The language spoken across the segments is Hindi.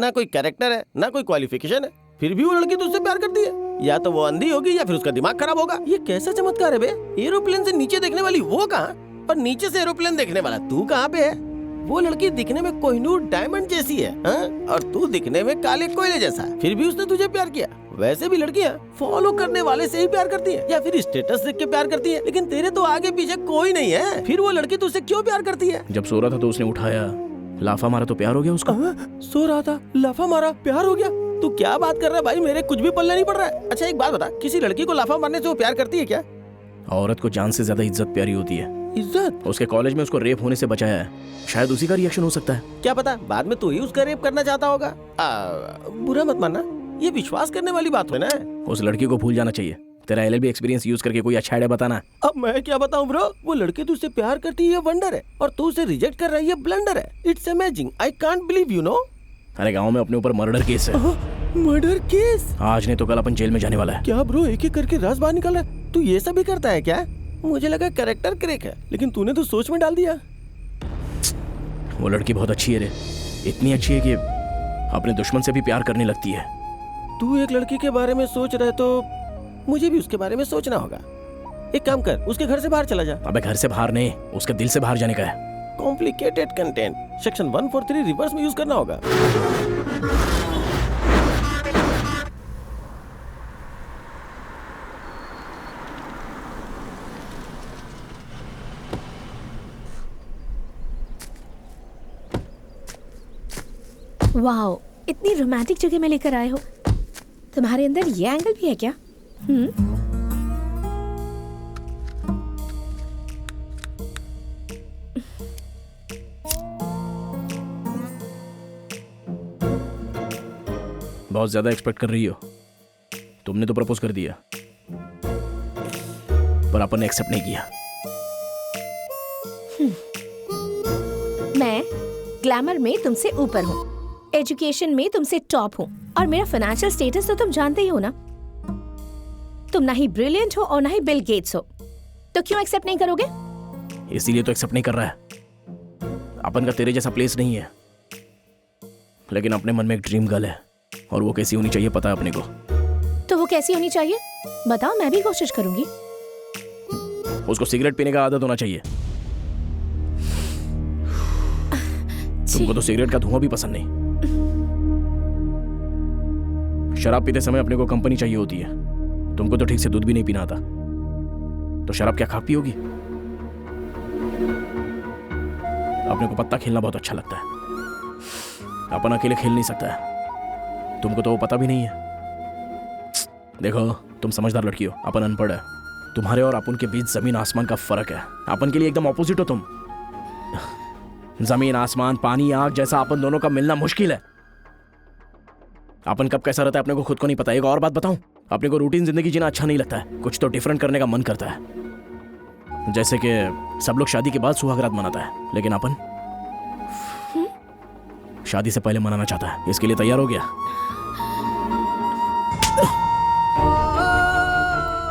ना कोई कैरेक्टर है, ना कोई क्वालिफिकेशन है, फिर भी वो लड़की तुझसे प्यार करती है। या तो वो अंधी होगी या फिर उसका दिमाग खराब होगा। ये कैसा चमत्कार है बे? एरोप्लेन से नीचे देखने वाली वो कहाँ और नीचे से एरोप्लेन देखने वाला तू कहाँ पे है? वो लड़की दिखने में कोहिनूर डायमंड जैसी है, हाँ? और तू दिखने में काले कोयले जैसा, फिर भी उसने तुझे प्यार किया। वैसे भी लड़कियाँ फॉलो करने वाले से ही प्यार करती है या फिर स्टेटस देख के प्यार करती है, लेकिन तेरे तो आगे पीछे कोई नहीं है, फिर वो लड़की तुझसे क्यों प्यार करती है? जब सो रहा था तो उसने उठाया, लाफा मारा तो प्यार हो गया उसका। सो रहा था, लाफा मारा, प्यार हो गया? तू क्या बात कर रहा है भाई? मेरे कुछ भी पल्ले नहीं पड़ रहा है। अच्छा एक बात बता, किसी लड़की को लाफा मारने से वो प्यार करती है क्या? औरत को जान से ज्यादा इज्जत प्यारी होती है। इज्जत? उसके कॉलेज में उसको रेप होने से बचाया है, शायद उसी का रिएक्शन हो सकता है। क्या पता बाद में तू ही उसका रेप करना चाहता होगा। बुरा मत मानना, ये विश्वास करने वाली बात है ना। उस लड़की को भूल जाना चाहिए। तेरा LLB एक्सपीरियंस यूज करके कोई अच्छा आइडिया बताना। अब मैं क्या बताऊं ब्रो? वो लड़की तुझसे प्यार करती है ये वंडर है, और तू उसे रिजेक्ट कर रही है ब्लंडर है। It's amazing, I can't believe, you know. अरे गाँव में अपने ऊपर मर्डर केस है। Murder case? आज नहीं तो कल अपन जेल में जाने वाला है। क्या ब्रो, एक एक करके राज बाहर निकल रहा है? तू ये सब भी करता है क्या? मुझे लगा कैरेक्टर क्रैक है, लेकिन तूने तो सोच में डाल दिया। वो लड़की बहुत अच्छी है रे, इतनी अच्छी है कि अपने दुश्मन से भी प्यार करने लगती है। तू एक लड़की के बारे में सोच रहा है तो मुझे भी उसके बारे में सोचना होगा। एक काम कर, उसके घर से बाहर चला जा। अबे घर से बाहर नहीं, उसके दिल से बाहर जाने का है। कॉम्प्लिकेटेड कंटेंट, सेक्शन 143 रिवर्स में यूज करना होगा। वाओ, इतनी रोमांटिक जगह में लेकर आए हो। तुम्हारे अंदर ये एंगल भी है क्या? बहुत ज्यादा एक्सपेक्ट कर रही हो। तुमने तो प्रपोज कर दिया, पर अपन ने एक्सेप्ट नहीं किया। मैं ग्लैमर में तुमसे ऊपर हूँ, एजुकेशन में तुमसे टॉप हूँ, और मेरा फाइनेंशियल स्टेटस तो तुम जानते ही हो ना। तुम ना ही ब्रिलियंट हो और ना ही बिल गेट्स हो, तो क्यों एक्सेप्ट नहीं करोगे? इसीलिए तो एक्सेप्ट नहीं कर रहा है। अपन का तेरे जैसा प्लेस नहीं है, लेकिन अपने मन में एक ड्रीम गर्ल है, और वो कैसी होनी चाहिए पता है अपने को। तो वो कैसी होनी चाहिए बताओ, मैं भी कोशिश करूंगी। उसको सिगरेट पीने का आदत होना चाहिए। तुमको तो सिगरेट का धुआं भी पसंद नहीं। शराब पीते समय अपने को कंपनी चाहिए होती है। तुमको तो ठीक से दूध भी नहीं पीना आता, तो शराब क्या खा पियोगी? अपने को पत्ता खेलना बहुत अच्छा लगता है। अपन अकेले खेल नहीं सकता है, तुमको तो वो पता भी नहीं है। देखो, तुम समझदार लड़की हो, अपन अनपढ़ है। तुम्हारे और अपन के बीच जमीन आसमान का फर्क है। अपन के लिए एकदम ऑपोजिट हो तुम। जमीन आसमान, पानी आग जैसा अपन दोनों का मिलना मुश्किल है। अपन कब कैसा रहता है अपने को खुद को नहीं पता। एक और बात बताऊं, अपने को रूटीन जिंदगी जीना अच्छा नहीं लगता है, कुछ तो डिफरेंट करने का मन करता है। जैसे कि सब लोग शादी के बाद सुहागरात मनाता है, लेकिन अपन शादी से पहले मनाना चाहता है। इसके लिए तैयार हो गया?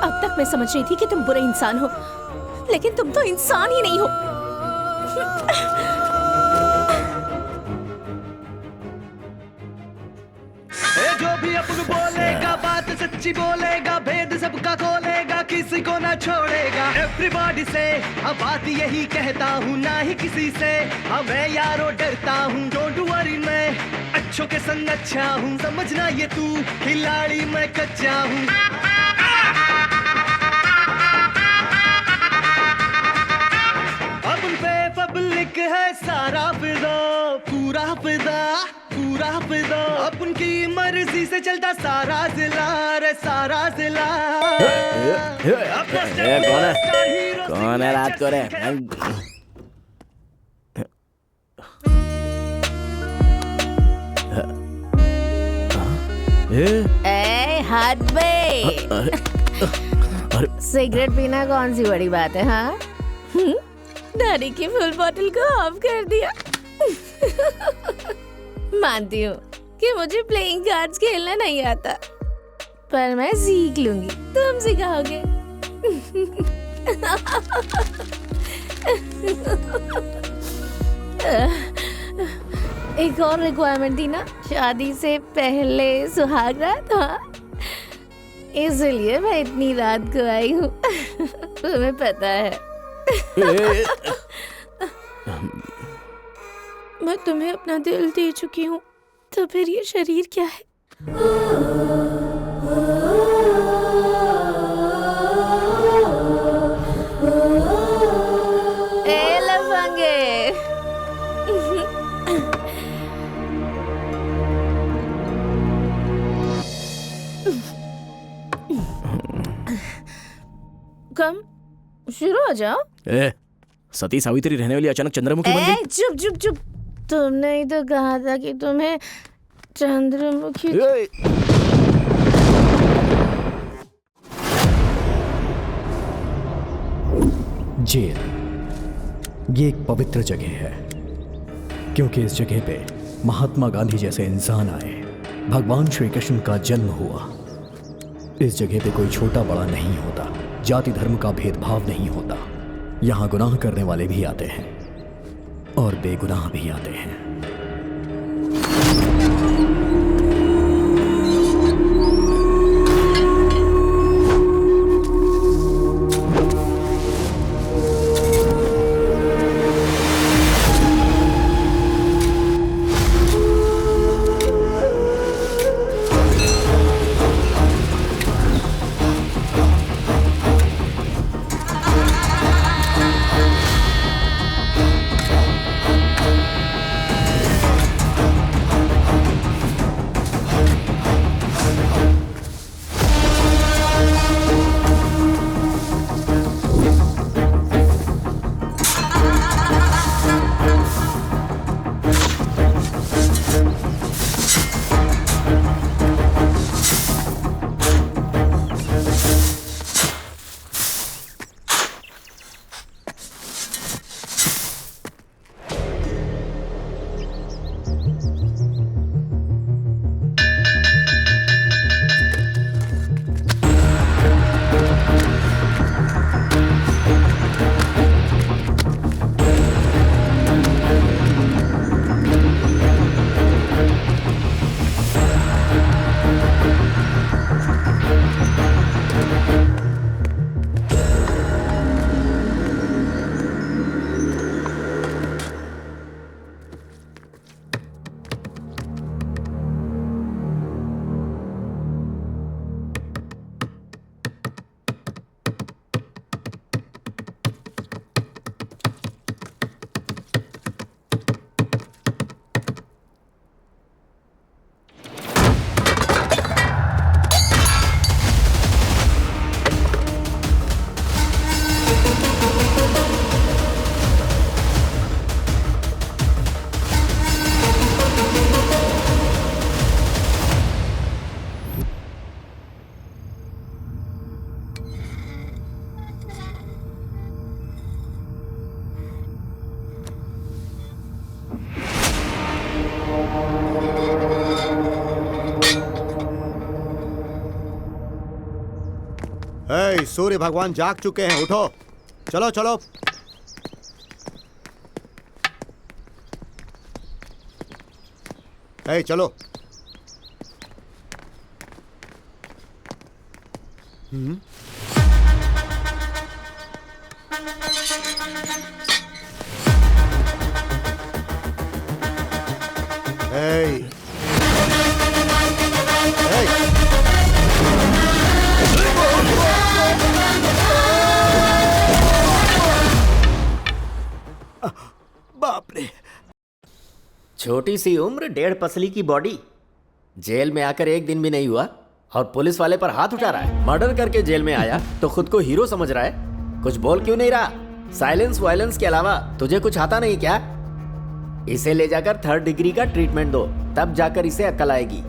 अब तक मैं समझ रही थी कि तुम बुरे इंसान हो, लेकिन तुम तो इंसान ही नहीं हो। जो भी अपन बोलेगा बात सच्ची बोलेगा, भेद सबका खोलेगा, किसी को ना छोड़ेगा। एवरीबॉडी से अब बात यही कहता हूँ, ना ही किसी से मैं यारो डरता हूँ। डोंट वरी मैं अच्छों के संग अच्छा हूँ, समझना ये तू खिलाड़ी मैं कच्चा हूँ। अब उन पे पब्लिक है सारा फिदा, पूरा फिदा, पूरा फिदा। अब उनकी मर्जी से चलता सारा जिला, रे सारा जिला। कौन है रात को रे? ए हद बे, सिगरेट पीना कौन सी बड़ी बात है? हाँ, दाढ़ी की फुल बॉटल को ऑफ कर दिया। मानती हूँ कि मुझे प्लेइंग कार्ड्स खेलना नहीं आता, पर मैं सीख लूंगी, तुम सिखाओगे। एक और रिक्वायरमेंट थी ना, शादी से पहले सुहाग रात। हाँ, इसलिए मैं इतनी रात को आई हूँ। तुम्हें पता है मैं तुम्हें अपना दिल दे चुकी हूँ, तो फिर ये शरीर क्या है? ए लफंगे, कम शुरू हो जाओ। ए, सती सावित्री रहने वाली अचानक चंद्रमुखी बन गई। चुप चुप चुप, तुमने ही तो कहा था कि तुम्हें चंद्रमुखी। ए, जेल ये एक पवित्र जगह है, क्योंकि इस जगह पे महात्मा गांधी जैसे इंसान आए, भगवान श्री कृष्ण का जन्म हुआ। इस जगह पे कोई छोटा बड़ा नहीं होता, जाति धर्म का भेदभाव नहीं होता। यहाँ गुनाह करने वाले भी आते हैं और बेगुनाह भी आते हैं। सूर्य भगवान जाग चुके हैं, उठो, चलो चलो। चलो। बाप रे, छोटी सी उम्र, 1.5 पसली की बॉडी, जेल में आकर 1 दिन भी नहीं हुआ और पुलिस वाले पर हाथ उठा रहा है। मर्डर करके जेल में आया तो खुद को हीरो समझ रहा है। कुछ बोल क्यों नहीं रहा? साइलेंस वायलेंस के अलावा तुझे कुछ आता नहीं क्या? इसे ले जाकर 3rd डिग्री का ट्रीटमेंट दो, तब जाकर इसे अक्ल आएगी।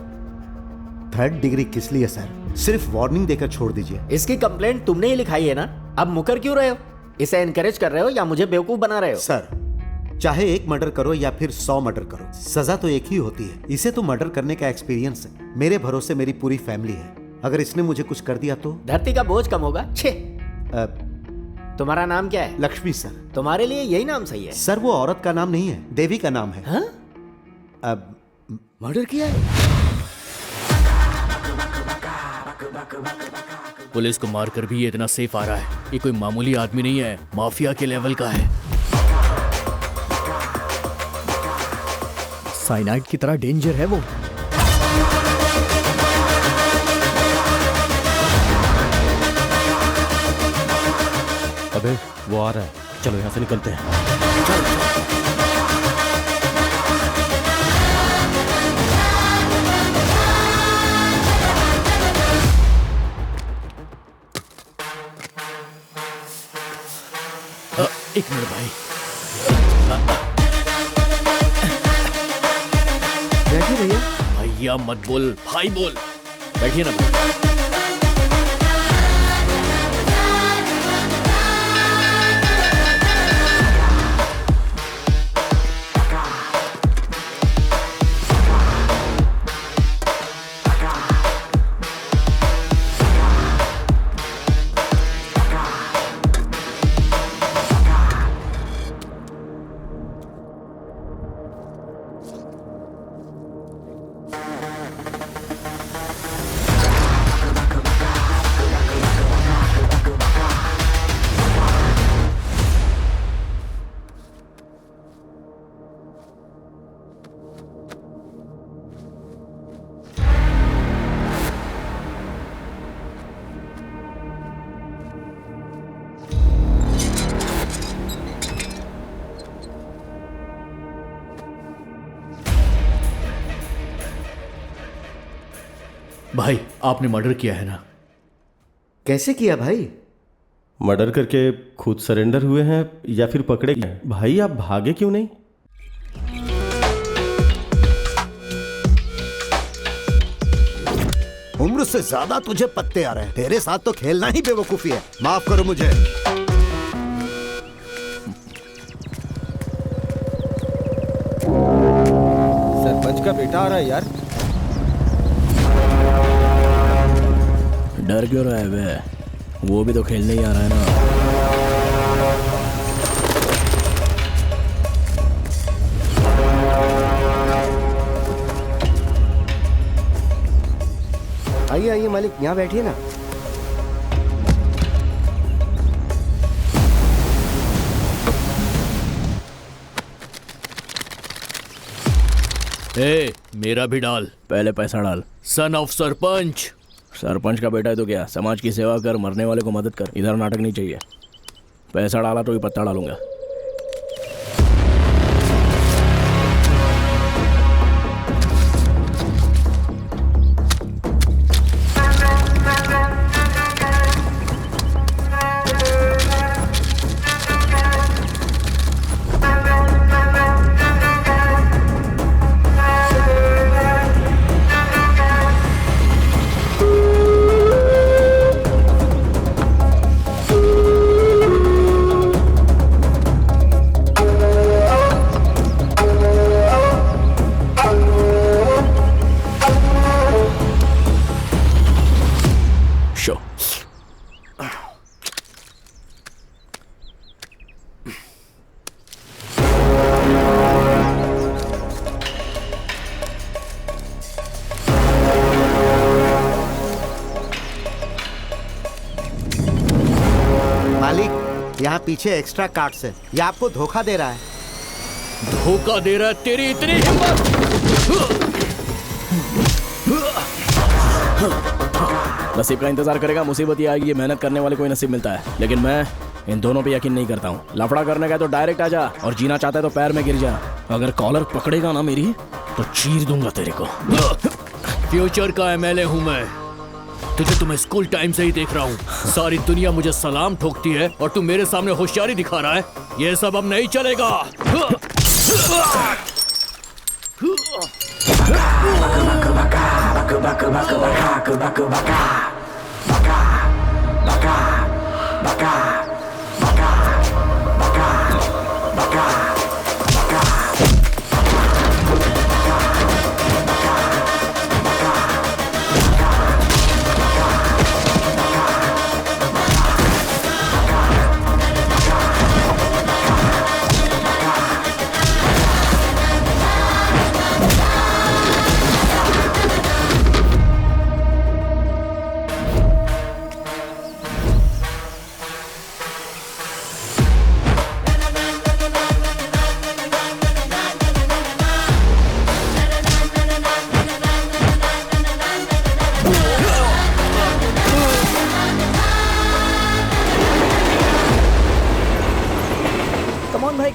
3rd डिग्री किस लिए सर? सिर्फ वार्निंग देकर छोड़ दीजिए। इसकी कंप्लेंट तुमने ही लिखाई है ना, अब मुकर क्यों रहे हो? इसे एनकरेज कर रहे हो या मुझे बेवकूफ बना रहे हो? सर, चाहे 1 मर्डर करो या फिर 100 मर्डर करो, सजा तो एक ही होती है। इसे तो मर्डर करने का एक्सपीरियंस है। मेरे भरोसे मेरी पूरी फैमिली है। अगर इसने मुझे कुछ कर दिया तो धरती का बोझ कम होगा। छे। तुम्हारा नाम क्या है? लक्ष्मी सर। तुम्हारे लिए यही नाम सही है? सर, वो औरत का नाम नहीं है, देवी का नाम है। हाँ? अब मर्डर किया है? पुलिस को मारकर भी ये इतना सेफ आ रहा है। ये कोई मामूली आदमी नहीं है, माफिया के लेवल का है। साइनाइड की तरह डेंजर है वो। अबे वो आ रहा है, चलो यहाँ से निकलते हैं। एक मिनट भाई। बैठिए भैया। भैया मत बोल, भाई बोल। बैठिए ना भाई। भाई आपने मर्डर किया है ना? कैसे किया भाई? मर्डर करके खुद सरेंडर हुए हैं या फिर पकड़े गए? भाई आप भागे क्यों नहीं? उम्र से ज्यादा तुझे पत्ते आ रहे हैं। तेरे साथ तो खेलना ही बेवकूफी है। माफ करो मुझे। सरपंच का बेटा आ रहा है यार। डर क्यों रहा है बे? वो भी तो खेलने ही आ रहा है ना। आइए आइए मालिक, यहाँ बैठिए ना। ए, मेरा भी डाल। पहले पैसा डाल। Son of sarpanch. सरपंच का बेटा है तो क्या, समाज की सेवा कर, मरने वाले को मदद कर। इधर नाटक नहीं चाहिए। पैसा डाला तो ही पत्ता डालूंगा। यहाँ पीछे एक्स्ट्रा कार्ड्स है। ये आपको धोखा दे रहा है। धोखा दे रहा है? तेरी इतनी हिम्मत! नसीब का इंतजार करेगा, मुसीबत ये आएगी। मेहनत करने वाले को ही नसीब मिलता है, लेकिन मैं इन दोनों पे यकीन नहीं करता हूँ। लफड़ा करने का तो डायरेक्ट आ जा, और जीना चाहता है तो पैर में गिर जा। अगर कॉलर पकड़ेगा ना मेरी तो चीर दूंगा तेरे को। फ्यूचर का एमएलए हूँ मैं। तुझे तो मैं स्कूल टाइम से ही देख रहा हूँ। सारी दुनिया मुझे सलाम ठोकती है और तू मेरे सामने होशियारी दिखा रहा है। ये सब अब नहीं चलेगा।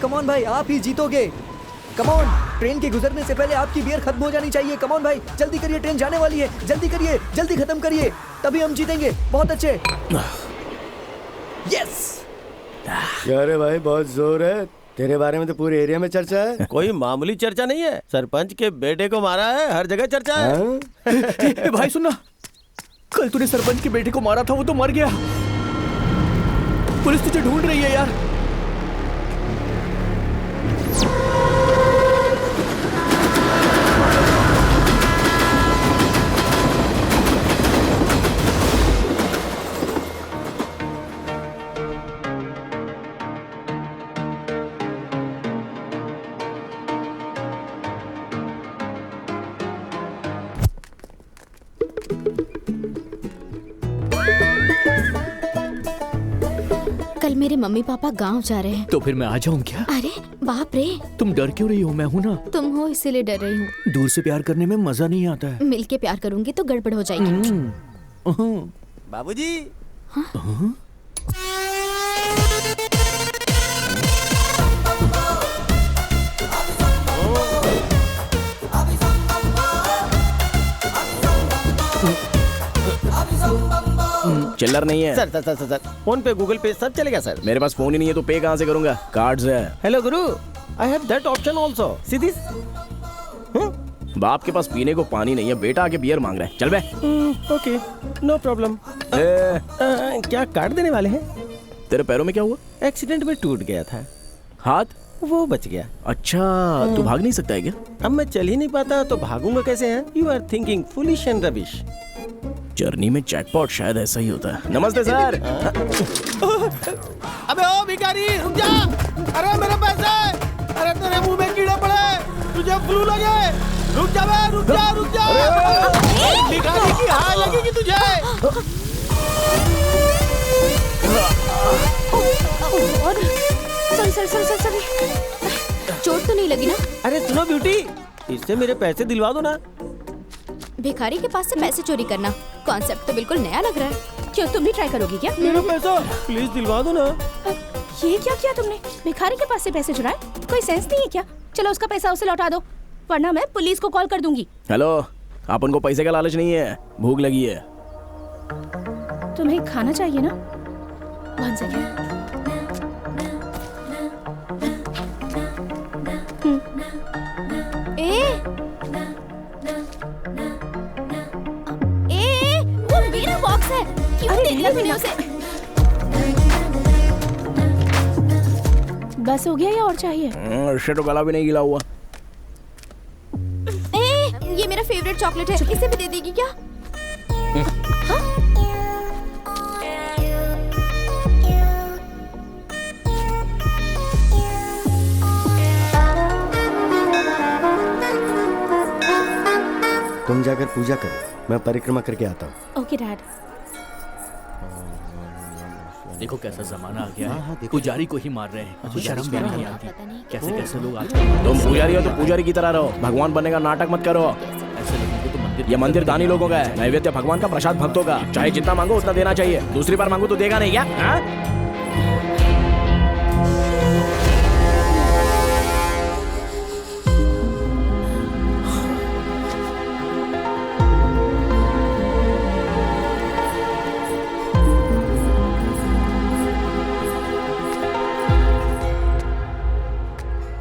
कम ऑन भाई, आप ही जीतोगे। कम ऑन, ट्रेन के गुजरने से पहले आपकी बियर खत्म हो जानी चाहिए। कम ऑन भाई, जल्दी करिए, ट्रेन जाने वाली है। जल्दी करिए, जल्दी खत्म करिए, तभी हम जीतेंगे। बहुत अच्छे। यस। क्या रे भाई, बहुत जोर है तेरे बारे में तो पूरे एरिया में चर्चा है। कोई मामूली चर्चा नहीं है, सरपंच के बेटे को मारा है, हर जगह चर्चा है। हाँ? भाई सुनना, कल तूने सरपंच के बेटे को मारा था, वो तो मर गया। पुलिस तुझे ढूंढ रही है यार। कल मेरे मम्मी पापा गांव जा रहे हैं। तो फिर मैं आ जाऊं क्या? अरे बाप रे, तुम डर क्यों रही हो? मैं हूं ना। तुम हो इसीलिए डर रही हूँ। दूर से प्यार करने में मजा नहीं आता है। मिलके प्यार करूंगी तो गड़बड़ हो जाएगी। बाबूजी, चिल्लर नहीं है sir sir sir sir phone पे गूगल पे सब चलेगा सर। मेरे पास फोन ही नहीं है तो पे कहाँ से करूंगा? कार्ड्स है। Hello Guru, I have that option also. See this. बाप के पास पीने को पानी नहीं है, बेटा आके बियर मांग रहा है। चल बे। Okay, no problem. क्या कार्ड देने वाले हैं? तेरे पैरों में क्या हुआ? एक्सीडेंट में टूट गया था, हाथ? वो बच गया। अच्छा, तू भाग नहीं सकता है क्या? अब मैं चल ही नहीं पाता तो भागूंगा कैसे? हैं you are thinking foolish and rubbish. Journey में जैकपॉट शायद ऐसा ही होता है। नमस्ते सर। अबे ओ भिखारी, रुक जा। अरे मेरे पैसे, अरे तेरे मुंह में कीड़े पड़े, तुझे फ्लू लगे। रुक जा बे, रुक जा, रुक जा। भिखारी की हाय लगेगी तुझे। सॉरी, चोट तो नहीं लगी ना? अरे सुनो ब्यूटी, इससे मेरे पैसे दिलवा दो ना। भिखारी के पास से पैसे चोरी करना, कॉन्सेप्ट तो बिल्कुल नया लग रहा है। क्यों, तुम भी ट्राई करोगी क्या? मेरा पैसा प्लीज दिलवा दो ना। ये क्या किया तुमने? भिखारी के पास से पैसे चुराए? कोई सेंस नहीं है क्या? चलो उसका पैसा उसे लौटा दो, वरना मैं पुलिस को कॉल कर दूंगी। हेलो, आप उनको पैसे का लालच नहीं है, भूख लगी है। तुम्हें खाना चाहिए ना? 1 सेकेंड। वो मेरा बॉक्स है, क्यों दे दिया तूने उसे? बस हो गया या और चाहिए? इससे तो गला भी नहीं गिला हुआ। ये मेरा फेवरेट चॉकलेट है, इसे भी दे देगी क्या? तुम जाकर पूजा करो, मैं परिक्रमा करके आता हूँ। Okay dad. देखो कैसा जमाना आ गया हाँ, है, देखो। पुजारी को ही मार रहे हैं। शर्म भी नहीं आती। पता नहीं कैसे कैसे लोग आजकल तुम पुजारी हो तो पुजारी की तरह रहो, भगवान बनने का नाटक मत करो। ऐसे लोगों को तो मंदिर ये मंदिर दानी लोगों का है, नैवेद्य भगवान का, प्रसाद भक्तों का। चाहे जितना मांगो उतना देना चाहिए, दूसरी बार मांगो तो देगा नहीं क्या? हाँ?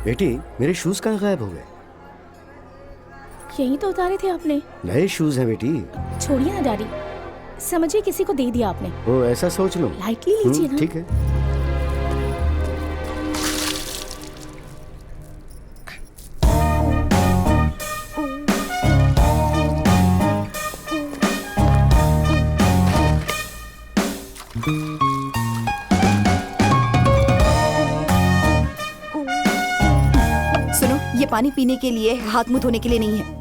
बेटी, मेरे शूज कहाँ गायब हो गए? यही तो उतारे थे आपने। नए शूज हैं बेटी। छोड़िए ना डैडी, समझिए किसी को दे दिया आपने। ओ ऐसा सोच लो। लाइटली लीजिए ना। ठीक है। सुनो, ये पानी पीने के लिए, हाथ मुंह धोने के लिए नहीं है।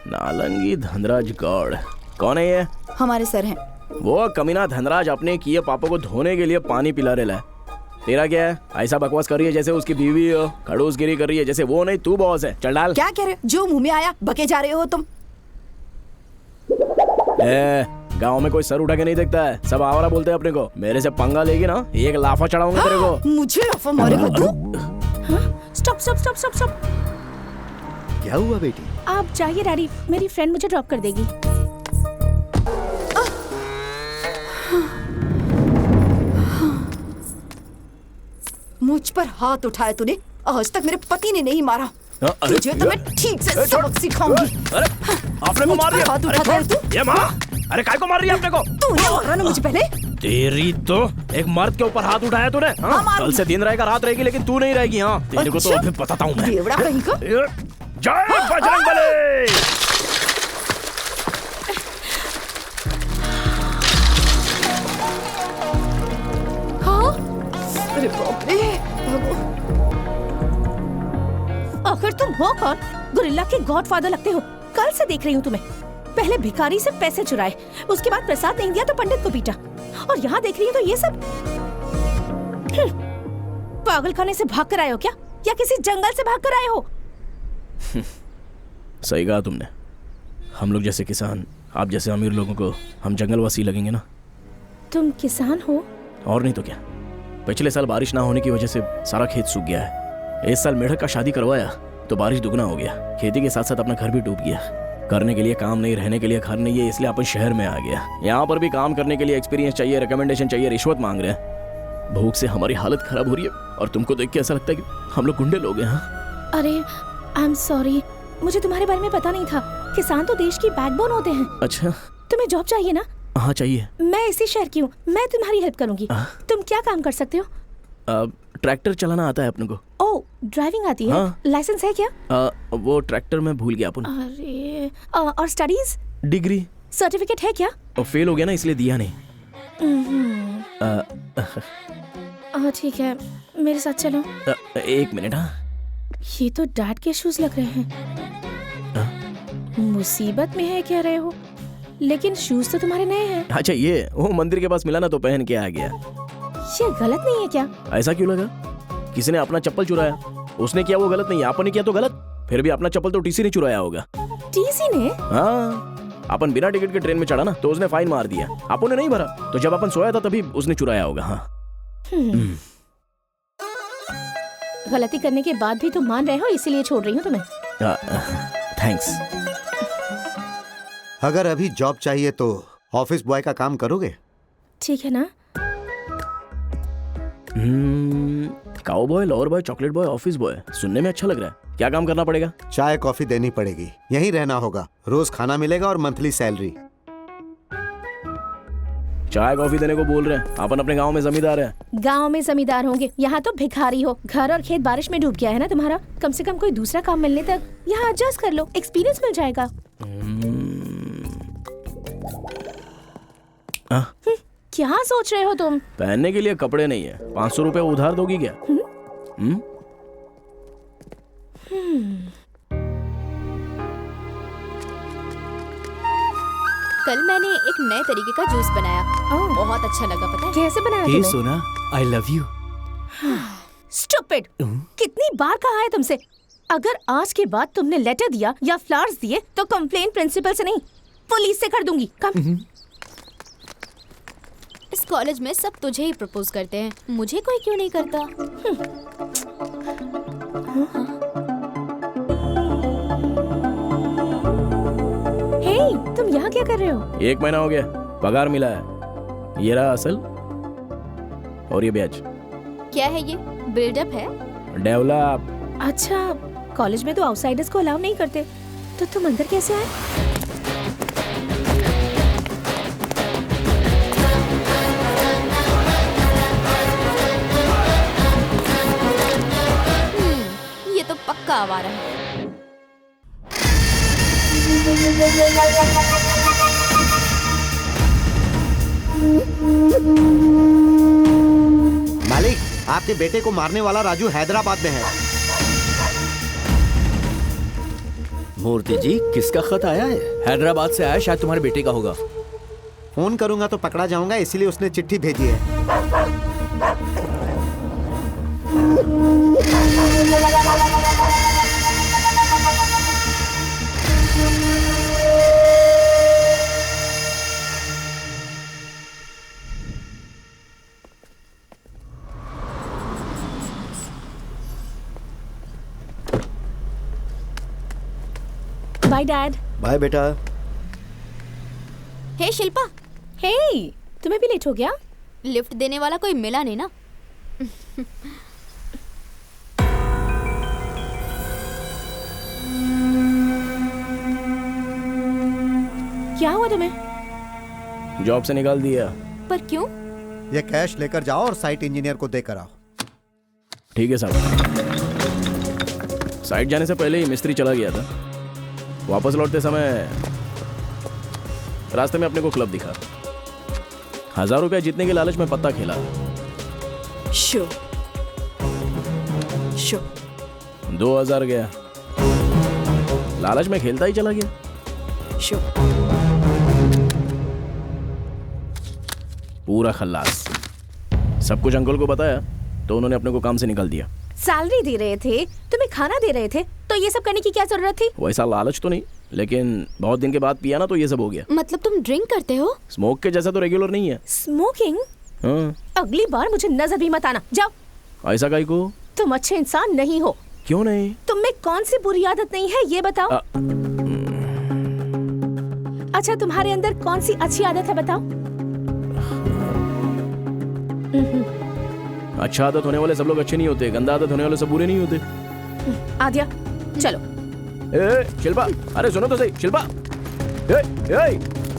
नालंगी धनराज गौड़ कौन है ये? हमारे सर हैं। वो कमीना धनराज अपने किए पापों को धोने के लिए पानी पिला रहा है। तेरा क्या है? ऐसा बकवास कर रही है जैसे उसकी बीवी हो, खड़ूसगिरी कर रही है जैसे वो नहीं तू बॉस है। चल डाल। क्या कह रहे हो? जो मुंह में आया बके जा रहे हो तुम। गांव में कोई सर उठा के नहीं देखता है, सब आवारा बोलते हैं अपने को। मेरे से पंगा लेगी ना, एक लाफा चढ़ाऊंगा तेरे को। मुझे लाफा मारेगा तू? Stop stop stop stop stop. क्या हुआ बेटी? आप जाइए डैडी, मेरी फ्रेंड मुझे ड्रॉप कर देगी। मुझ पर हाथ उठाया तूने, आज तक मेरे पति ने नहीं मारा। अरे तुझे तो मैं ठीक से सबक सिखाऊंगी। अरे आपने को मार दिया। हाथ उठाता है तू? ये माँ, अरे काय को मार रही है आपने को? तूने मारा ना मुझे पहले। तेरी तो एक मर्द के ऊपर हाथ उठाया तूने। हाँ? कल से दिन रहेगा रात रहेगी, लेकिन तू नहीं रहेगी। हाँ तेरे को तो अभी बताता हूँ मैं। बेवड़ा कहीं का। जय बजरंगबली। हाँ? अरे बाप रे। आखिर तुम हो कौन? गोरिल्ला के गॉडफादर लगते हो। कल से देख रही हूँ तुम्हें। पहले भिखारी से पैसे चुराए, उसके बाद प्रसाद नहीं दिया तो पंडित को पीटा, और यहाँ देख रही हूँ तो ये सब। पागल खाने से भाग कर आए हो क्या, या किसी जंगल से भाग कर आए हो? सही कहा तुमने। हम लोग जैसे किसान, आप जैसे अमीर लोगों को हम जंगलवासी लगेंगे ना। तुम किसान हो? और नहीं तो क्या। पिछले साल बारिश ना होने की वजह से सारा खेत सूख गया है। इस साल मेढक का शादी करवाया तो बारिश दुगना हो गया। खेती के साथ साथ अपना घर भी डूब गया। करने के लिए काम नहीं, रहने के लिए घर नहीं है, इसलिए अपन शहर में आ गया। यहाँ पर भी काम करने के लिए एक्सपीरियंस चाहिए, रिकमेंडेशन चाहिए, रिश्वत मांग रहे हैं। भूख से हमारी हालत खराब हो रही है, और तुमको देख के ऐसा लगता है कि हम लोग गुंडे लोग हैं। हाँ? अरे आई एम सॉरी, मुझे तुम्हारे बारे में पता नहीं था। किसान तो देश की बैकबोन होते हैं। अच्छा, तुम्हें जॉब चाहिए ना? हाँ चाहिए। मैं इसी शहर की हूँ, मैं तुम्हारी हेल्प करूंगी। तुम क्या काम कर सकते हो? ट्रैक्टर चलाना आता है अपने को। ओह, ड्राइविंग आती है? हाँ। लाइसेंस है क्या? वो ट्रैक्टर में भूल गया अपन। अरे और स्टडीज? डिग्री। सर्टिफिकेट है क्या? और फेल हो गया ना, इसलिए दिया नहीं। ठीक है, मेरे साथ चलो। एक मिनट। हाँ, ये तो डैड के शूज लग रहे हैं। मुसीबत में है कह रहे हो, लेकिन शूज तो तुम्हारे नए हैं। अच्छा, ये वो मंदिर के पास मिला ना तो पहन के आ गया। ये गलत नहीं है क्या? ऐसा क्यों लगा? किसी ने अपना चप्पल चुराया, उसने किया वो गलत नहीं है, अपन ने किया तो गलत। फिर भी अपना चप्पल तो टीसी ने चुराया होगा। टीसी ने? हाँ, अपन बिना टिकट के ट्रेन में चढ़ा ना तो उसने फाइन मार दिया, अपन ने नहीं भरा। तो जब अपन सोया था तभी उसने चुराया होगा। हाँ। गलती करने के बाद भी तुम मान रहे हो, इसीलिए छोड़ रही हूँ तुम्हें। थैंक्स। अगर अभी जॉब चाहिए तो ऑफिस बॉय का काम करोगे? ठीक है ना? Cow boy, lower boy, chocolate boy, office boy, सुनने में अच्छा लग रहा है। क्या काम करना पड़ेगा? चाय कॉफी देनी पड़ेगी, यहीं रहना होगा, रोज खाना मिलेगा और मंथली सैलरी। चाय कॉफी देने को बोल रहे हैं, अपन अपने गांव में जमींदार हैं। गांव में जमींदार होंगे, यहाँ तो भिखारी हो। घर और खेत बारिश में डूब गया है ना तुम्हारा। कम से कम कोई दूसरा काम मिलने तक यहाँ एडजस्ट कर लो, एक्सपीरियंस मिल जाएगा। क्या सोच रहे हो तुम? पहनने के लिए कपड़े नहीं है, 500 रुपए उधार दोगी क्या? कल मैंने एक नए तरीके का जूस बनाया, बहुत अच्छा लगा। पता है कैसे बनाया तुमने? सोना, आई लव यू। स्टूपिड! कितनी बार कहा है तुमसे, अगर आज के बाद तुमने लेटर दिया या फ्लावर्स दिए तो कंप्लेन प्रिंसिपल से नहीं, पुलिस से कर दूंगी। कम। इस कॉलेज में सब तुझे ही प्रपोज करते हैं, मुझे कोई क्यों नहीं करता? हे, तुम यहाँ क्या कर रहे हो? 1 महीना हो गया, पगार मिला है। ये रहा असल और ये ब्याज। क्या है ये? बिल्डअप है? डेवलप। अच्छा, कॉलेज में तो आउटसाइडर्स को अलाउ नहीं करते, तो तुम अंदर कैसे आए? ये तो पक्का आवारा है। मालिक, आपके बेटे को मारने वाला राजू हैदराबाद में है। मूर्ति जी, किसका खत आया है? हैदराबाद से आया, शायद तुम्हारे बेटे का होगा। फोन करूंगा तो पकड़ा जाऊंगा, इसीलिए उसने चिट्ठी भेजी है। Bye dad. बाय बेटा। हे शिल्पा, हे, तुम्हें भी लेट हो गया? लिफ्ट देने वाला कोई मिला नहीं ना? क्या हुआ तुम्हें? जॉब से निकाल दिया। पर क्यों? ये कैश लेकर जाओ और साइट इंजीनियर को देकर आओ। ठीक है साहब। साइट जाने से पहले ही मिस्त्री चला गया था। वापस लौटते समय रास्ते में अपने को क्लब दिखा। 1000 रुपया जीतने के लालच में पत्ता खेला। शो 2000 गया। लालच में खेलता ही चला गया। शो पूरा खल्लास। सब कुछ अंकल को बताया तो उन्होंने अपने को काम से निकाल दिया। सैलरी दे रहे थे, तुम्हें खाना दे रहे थे, तो ये सब करने की क्या जरूरत थी? वैसा लालच तो नहीं, लेकिन बहुत दिन के बाद पिया ना तो ये सब हो गया। मतलब तुम ड्रिंक करते हो? स्मोक के जैसा तो रेगुलर नहीं है। स्मोकिंग? हाँ। अगली बार मुझे नजर भी मत आना, जाओ। ऐसा काहे को? तुम अच्छे इंसान नहीं हो। क्यों नहीं? तुम में कौन सी बुरी आदत नहीं है ये बताओ। अच्छा, तुम्हारे अंदर कौन सी अच्छी आदत है बताओ। अच्छा आदत होने वाले सब लोग अच्छे नहीं होते, गंदा आदत होने वाले सब बुरे नहीं होते। आद्या चलो। ए शिल्पा, अरे सुनो तो सही। शिल्पा,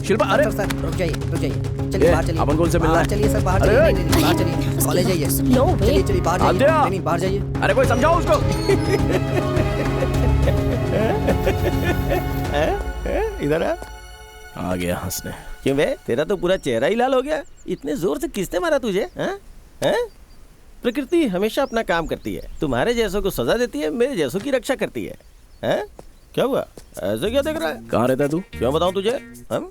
शिल्पा, अरे सर रुक जाइए चलिए बाहर चलिए। अपन कौन से मिलना है? चलिए सर बाहर अरे, चलिए। नहीं, बाहर चलिए, कॉलेज जाइए। नो वे। चलिए बाहर जाइए। आद्या! नहीं बाहर जाइए। अरे कोई समझाओ उसको। इधर आ गया हंसने। क्यों बे, तेरा तो पूरा चेहरा ही लाल हो गया। इतने जोर से किसने मारा तुझे? हैं? हैं? प्रकृति हमेशा अपना काम करती है। तुम्हारे जैसों को सजा देती है, मेरे जैसों की रक्षा करती है। हैं? क्या हुआ? ऐसे क्या देख रहा है? कहाँ रहता है तू? क्यों बताऊं तुझे? हम?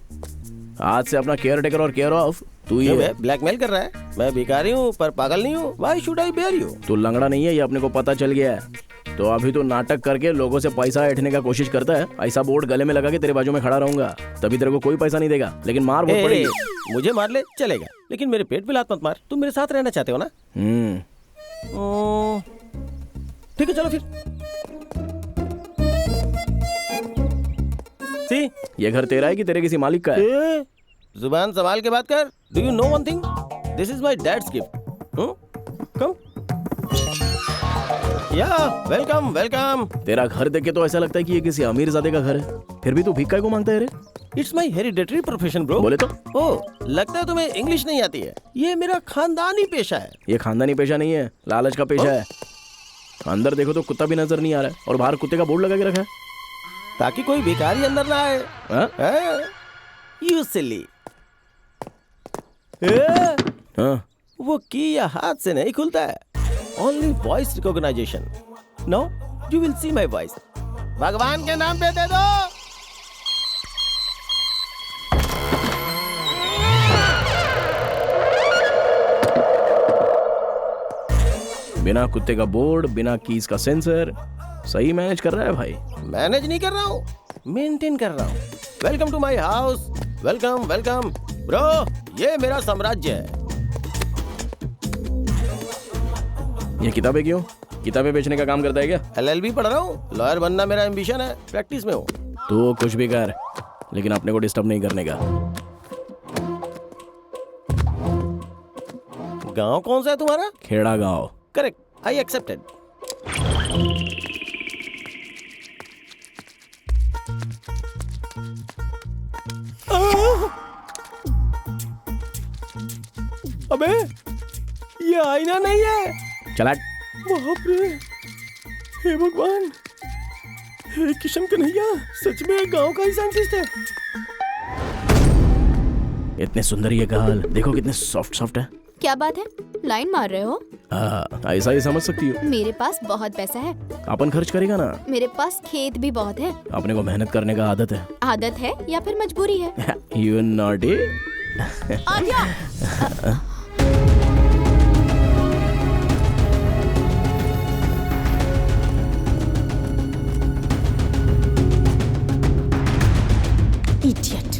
आज से अपना केयर टेकर और केयर ऑफ तू ही है। ब्लैकमेल कर रहा है? मैं भिखारी हूँ पर पागल नहीं हूँ। Why should I bear you? तू लंगड़ा नहीं है, ये अपने को पता चल गया है। तो अभी तो नाटक करके लोगों से पैसा ऐंठने का कोशिश करता है। ऐसा बोर्ड गले में लगा के तेरे बाजू में खड़ा रहूंगा, तभी तेरे को कोई पैसा नहीं देगा, लेकिन मार बहुत पड़ेगी। मुझे मार ले चलेगा, लेकिन मेरे पेट पे लात मत मार। तुम मेरे साथ रहना चाहते हो ना? ठीक है चलो फिर। सी, ये घर तेरा है कि तेरे किसी मालिक का है? जुबान संभाल के बात कर। Do you know one thing? This is my dad's gift. Come. या वेलकम वेलकम। तेरा घर देख के तो ऐसा लगता है कि ये किसी अमीरजादे का घर है, फिर भी तू भिक्का को मांगता है रे? It's my hereditary profession bro. बोले तो? ओ, लगता है तुम्हें इंग्लिश नहीं आती है। ये मेरा खानदानी पेशा है। ये खानदानी पेशा नहीं है, लालच का पेशा है। अंदर देखो तो कुत्ता भी नजर नहीं आ रहा है, और बाहर कुत्ते का बोर्ड लगा के रखा है ताकि कोई भिखारी अंदर ना आए। You silly. वो की या हाथ से नहीं खुलता है, only voice recognition. No, you will see my voice. भगवान के नाम पे दे दो। बिना कुत्ते का बोर्ड, बिना कीज का सेंसर। सही मैनेज कर रहा है भाई। मैनेज नहीं कर रहा हूँ, मेंटेन कर रहा हूँ। Welcome to my house. Welcome welcome bro, ये मेरा साम्राज्य है। ये किताबें क्यों? किताबें बेचने का काम करता है क्या? LLB पढ़ रहा हूँ। लॉयर बनना मेरा एम्बिशन है, प्रैक्टिस में हूँ। तो कुछ भी कर, लेकिन अपने को डिस्टर्ब नहीं करने का। गांव कौन सा है तुम्हारा? खेड़ा गांव। Correct, I accepted. अबे, ये आईना नहीं है। चला। बाप रे, हे भगवान, हे किशन कन्हैया, सच में गांव का ही साइंटिस्ट है। इतने सुंदर ये गाल, देखो कितने सॉफ्ट सॉफ्ट है। क्या बात है, लाइन मार रहे हो? ऐसा ही समझ सकती हो। मेरे पास बहुत पैसा है। अपन खर्च करेगा ना? मेरे पास खेत भी बहुत है। अपने को मेहनत करने का आदत है। आदत है या फिर मजबूरी है? You naughty। आद्या। Idiot.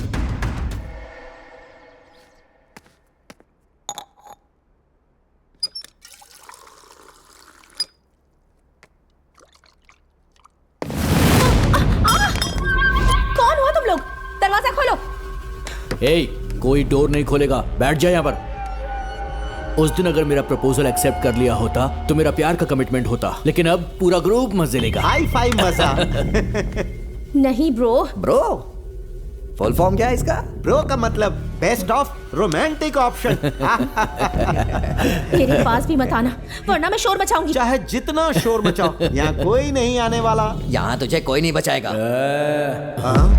ए, कोई डोर नहीं खोलेगा, बैठ जाए यहाँ पर। उस दिन अगर मेरा प्रपोजल एक्सेप्ट कर लिया होता तो मेरा प्यार का कमिटमेंट होता, लेकिन अब पूरा ग्रुप मजे लेगा। हाई फाई मजा। नहीं ब्रो। ब्रो फुल फॉर्म क्या है इसका? ब्रो का मतलब बेस्ट ऑफ रोमांटिक ऑप्शन। मेरे पास भी मत आना, वरना मैं शोर मचाऊंगी। चाहे जितना शोर मचाओ, यहाँ कोई नहीं आने वाला। यहाँ तुझे कोई नहीं बचाएगा। हाँ?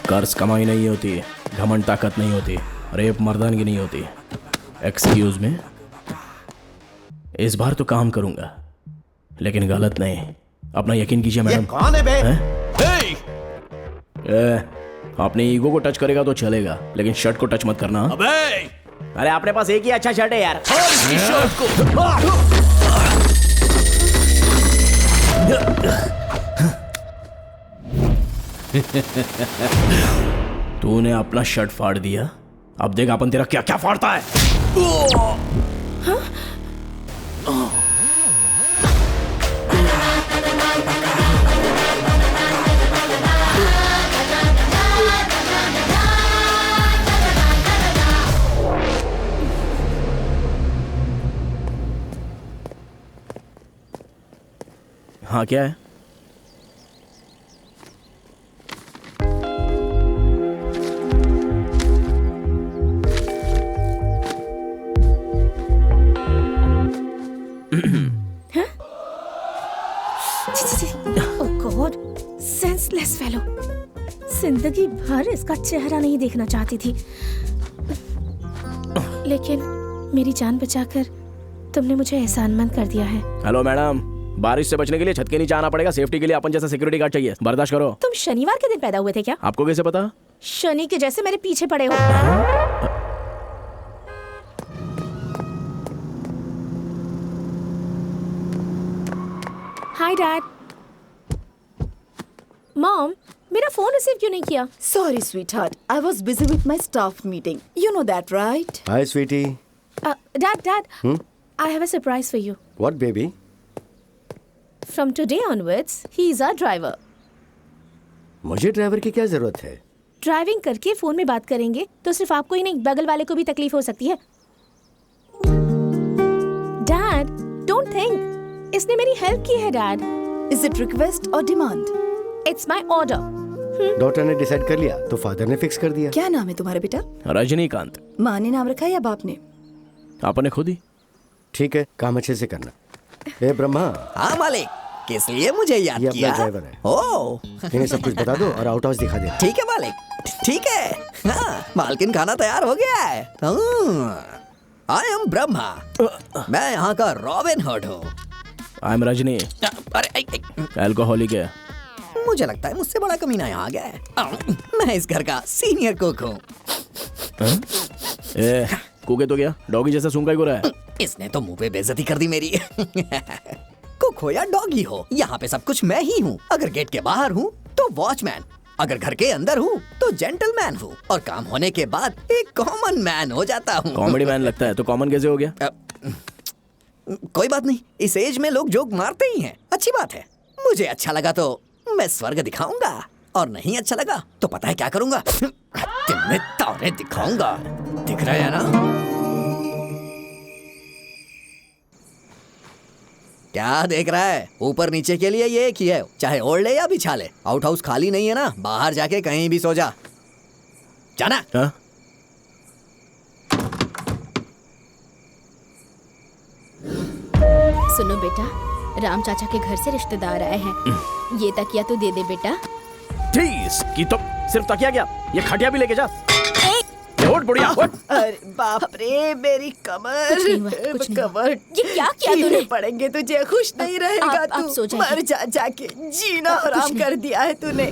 कर्ज कमाई नहीं होती, घमंड ताकत नहीं होती, रेप मर्दानगी नहीं होती। एक्सक्यूज में, इस बार तो काम करूंगा, लेकिन गलत नहीं। अपना यकीन कीजिए मैडम। कौन है बे? अपने ईगो को टच करेगा तो चलेगा, लेकिन शर्ट को टच मत करना। अबे! अरे अपने पास एक ही अच्छा शर्ट है यार। शर्ट को तूने अपना शर्ट फाड़ दिया, अब देख अपन तेरा क्या क्या फाड़ता है। हाँ क्या है? सेंसलेस फेलो, जिंदगी भर इसका चेहरा नहीं देखना चाहती थी, लेकिन मेरी जान बचाकर तुमने मुझे एहसानमंद कर दिया है। हेलो मैडम, बारिश से बचने के लिए छत के नीचे आना पड़ेगा, सेफ्टी के लिए अपन जैसा सिक्योरिटी गार्ड चाहिए, बर्दाश्त करो। तुम शनिवार के दिन पैदा हुए थे क्या? आपको कैसे पता? शनि के जैसे मेरे पीछे पड़े हो। Hi dad. मॉम, मेरा फोन रिसीव क्यों नहीं किया? Sorry, sweetheart. I was busy with my staff meeting. You know that, right? Hi sweetie. Dad, I have a surprise for you. What baby? From today onwards, he is our driver. मुझे ड्राइवर की क्या जरूरत है? ड्राइविंग करके फोन में बात करेंगे तो सिर्फ आपको ही नहीं, बगल वाले को भी तकलीफ हो सकती है। डैड, डोंट थिंक, इसने मेरी हेल्प की है dad. Is it request or demand? It's my order. Doctor ने डिसाइड कर लिया तो फादर ने फिक्स कर दिया। क्या नाम है तुम्हारे बेटा? रजनीकांत। माँ ने नाम रखा है या बाप ने? आपने खुद ही। ठीक है, काम अच्छे से करना। ए ब्रह्मा। हाँ मालिक, किस लिए मुझे याद ये किया? अपना ड्राइवर है। ओह, इन्हें सब कुछ बता दो और आउट हाउस दिखा दे। ठीक है मालिक, ठीक है। हाँ, मालकिन खाना तैयार हो गया है। आई एम ब्रह्मा, मैं यहाँ का रॉबिन हुड हूँ। आई एम रजनी, अरे अल्कोहलिक है। मुझे लगता है मुझसे बड़ा कमीना यहाँ आ गया है। मैं इस घर का सीनियर कुक हूँ। कुके तो क्या डॉगी जैसा सूंघ को रहा है? इसने तो मुंह पे बेइज्जती कर दी मेरी। कुक हो या डॉगी हो, यहाँ पे सब कुछ मैं ही हूँ। अगर गेट के बाहर हूँ तो वॉचमैन, अगर घर के अंदर हूँ तो जेंटलमैन हूँ, और काम होने के बाद एक कॉमन मैन हो जाता हूँ। कॉमेडी मैन लगता है तो कॉमन कैसे हो गया? कोई बात नहीं, इस एज में लोग जोक मारते ही हैं, अच्छी बात है। मुझे अच्छा लगा तो मैं स्वर्ग दिखाऊंगा, और नहीं अच्छा लगा तो पता है क्या करूंगा? तुम्हें तारे दिखाऊंगा। दिख रहा है ना? क्या देख रहा है? ऊपर नीचे के लिए ये एक ही है, चाहे ओढ़ ले या बिछा ले। आउट हाउस खाली नहीं है ना, बाहर जाके कहीं भी सो जा। जाना। हाँ? सुनो बेटा, राम चाचा के घर से रिश्तेदार आए हैं। ये तकिया तो दे दे बेटा। ठीक की तो सिर्फ तकिया क्या, ये खटिया भी लेके जा। उठ बुढ़िया उठ। अरे बाप रे, मेरी कमर। कुछ नहीं हुआ, कुछ नहीं हुआ। कमर। ये क्या किया तूने? पड़ेंगे तुझे, खुश नहीं रहेगा आप तू। सो जाइए। मर जा, जाके जीना हराम कर दिया है तूने।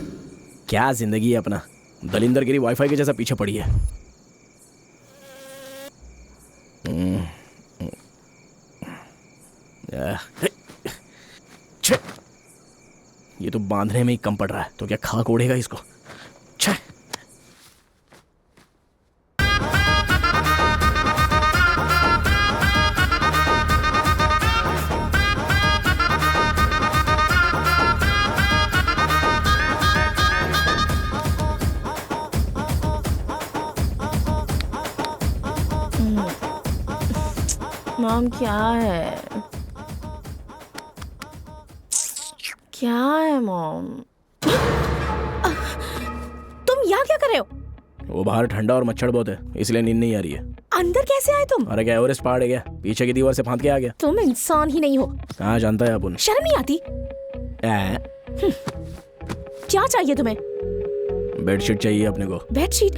क्या जिंदगी है अपना, दलिंदर गिरी वाईफाई के जैसा पीछे पड़ी है। ये तो बांधने में ही कम पड़ रहा है, तो क्या खाक ओढ़ेगा इसको। मॉम क्या है? क्या है मॉम? तुम यहाँ क्या कर रहे हो? वो बाहर ठंडा और मच्छर बहुत है, इसलिए नींद नहीं आ रही है। अंदर कैसे आए तुम? अरे क्या एवरेस्ट पहाड़ है क्या? पीछे की दीवार से फांद के आ गया। तुम इंसान ही नहीं हो। कहाँ जानता है अपन? शर्म नहीं आती? क्या चाहिए तुम्हें? बेडशीट चाहिए अपने को। बेडशीट?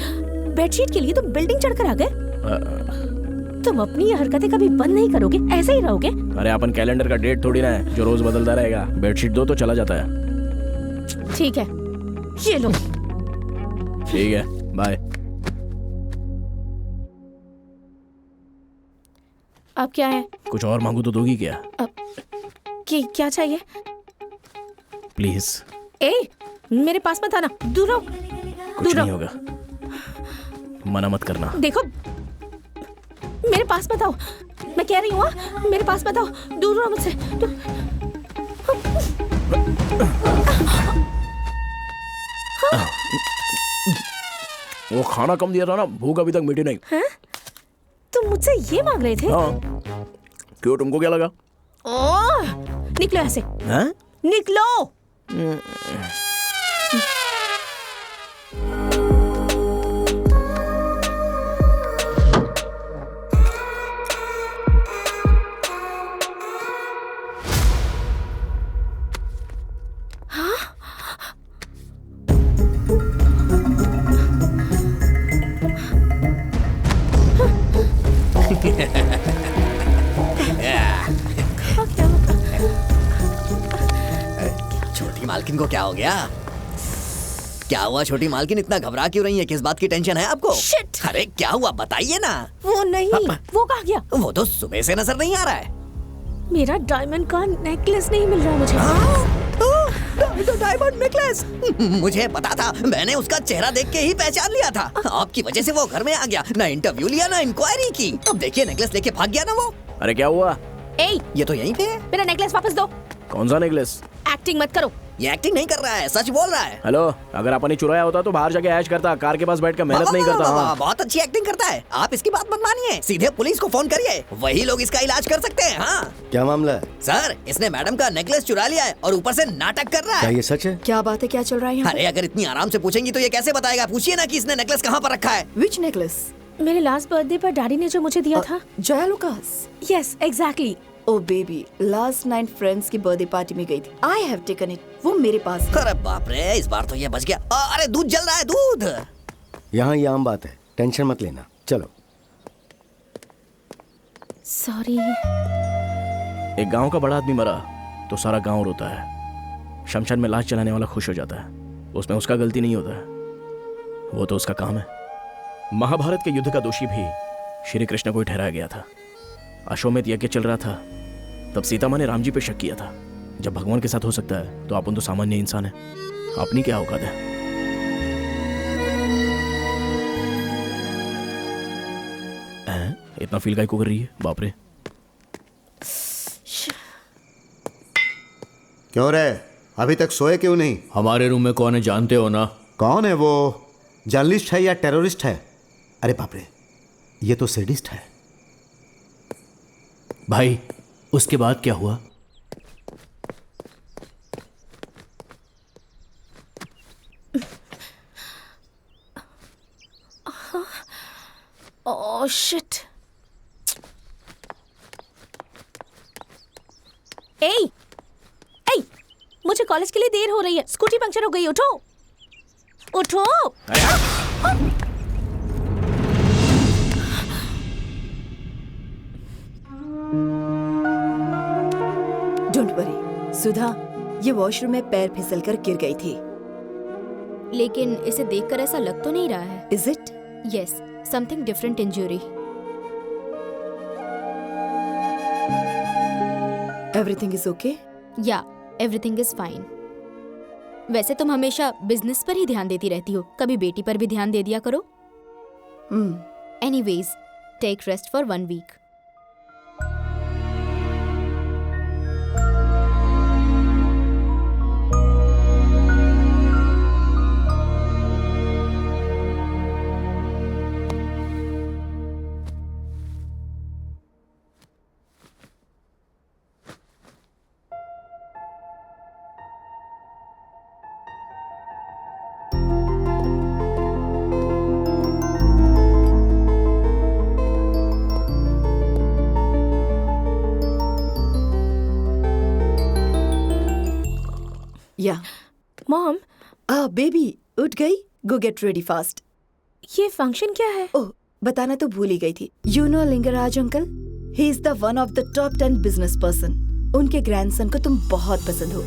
बेडशीट के लिए तुम बिल्डिंग चढ़कर आ गए? तुम अपनी ये हरकतें कभी बंद नहीं करोगे, ऐसे ही रहोगे? अरे अपन कैलेंडर का डेट थोड़ी ना है जो रोज बदलता रहेगा। बेडशीट दो तो चला जाता है। ठीक है, ये लो। ठीक है, बाय। अब क्या है? कुछ और मांगू तो दोगी क्या? क्या चाहिए? प्लीज। ए, मेरे पास मत आना, दूर रहो। कुछ नहीं होगा, मना मत करना। देखो, मेरे पास मत आओ, मैं कह रही हूँ। मेरे पास मत आओ, दूर रहो मुझसे। वो खाना कम दिया था ना, भूख अभी तक मिटी नहीं। हैं? तुम मुझसे ये मांग रहे थे? हाँ। क्यों, तुमको क्या लगा? निकलो ऐसे। हैं? निकलो। छोटी मालकिन को क्या हो गया? क्या हुआ छोटी मालकिन, इतना घबरा क्यों रही है? किस बात की टेंशन है आपको? Shit! अरे क्या हुआ बताइए ना। वो नहीं, वो कहाँ गया? वो तो सुबह से नजर नहीं आ रहा है। मेरा डायमंड का नेकलेस नहीं मिल रहा मुझे। Diamond necklace? मुझे पता था, मैंने उसका चेहरा देख के ही पहचान लिया था। आपकी वजह से वो घर में आ गया, ना इंटरव्यू लिया ना इंक्वायरी की। अब देखिए नेकलेस लेके भाग गया ना वो। अरे क्या हुआ? ये तो यहीं पे है। मेरा नेकलेस वापस दो। कौन सा नेकलेस? एक्टिंग मत करो। ये एक्टिंग नहीं कर रहा है, सच बोल रहा है। हेलो, अगर अपन ने चुराया होता तो बाहर जाके ऐश करता, कार के पास बैठ कर मेहनत नहीं करता। हाँ। बहुत अच्छी एक्टिंग करता है। आप इसकी बात मत मानिए, सीधे पुलिस को फोन करिए, वही लोग इसका इलाज कर सकते हैं। हाँ क्या मामला है? सर, इसने मैडम का नेकलेस चुरा लिया है और ऊपर से नाटक कर रहा क्या है। ये सच है? क्या बात है, क्या चल रहा है यहाँ? अरे अगर इतनी आराम से पूछेंगी तो ये कैसे बताएगा? पूछिए ना कि इसने नेकलेस कहाँ पर रखा है। Which necklace? मेरे लास्ट बर्थडे पर डैडी ने जो मुझे दिया था। Jaya Lucas? Yes, exactly. Oh baby, last night friends की बर्थडे पार्टी में गई थी। आई हैव टेकन इट, वो मेरे पास है। अरे बाप रे, इस बार तो ये बच गया। अरे दूध जल रहा है, दूध। यहाँ ये आम बात है, टेंशन मत लेना। चलो। सॉरी। एक गांव का बड़ा आदमी मरा तो सारा गांव रोता है। शमशान में लाश जलाने वाला खुश हो जाता है, उसमें उसका गलती नहीं होता है, वो तो उसका काम है। महाभारत के युद्ध का दोषी भी श्री कृष्ण को ही ठहराया गया था। अश्वमेध यज्ञ चल रहा था, तब सीता माँ ने राम जी पे शक किया था। जब भगवान के साथ हो सकता है तो अपन तो सामान्य इंसान है, अपनी क्या औकात है? इतना फील काहे को कर रही है? बाप रे। क्यों रे, अभी तक सोए क्यों नहीं? हमारे रूम में कौन है जानते हो ना? कौन है वो? जर्नलिस्ट है या टेररिस्ट है? अरे बाप रे, ये तो सैडिस्ट है। भाई उसके बाद क्या हुआ? Oh shit. ए, मुझे कॉलेज के लिए देर हो रही है, स्कूटी पंक्चर हो गई। उठो उठो। डोंट वरी सुधा, ये वॉशरूम में पैर फिसलकर गिर गई थी। लेकिन इसे देखकर ऐसा लग तो नहीं रहा है। Is it? Yes, something different injury. Everything is okay? या एवरीथिंग इज फाइन। वैसे तुम हमेशा बिजनेस पर ही ध्यान देती रहती हो, कभी बेटी पर भी ध्यान दे दिया करो। Anyways, take rest for 1 week. Yeah mom, baby उठ गई? Go get ready fast. ये फंक्शन क्या है? ओह, बताना तो भूल ही गई थी। You know Lingraj uncle, he is the one of the top 10 business person. उनके ग्रैंडसन को तुम बहुत पसंद हो।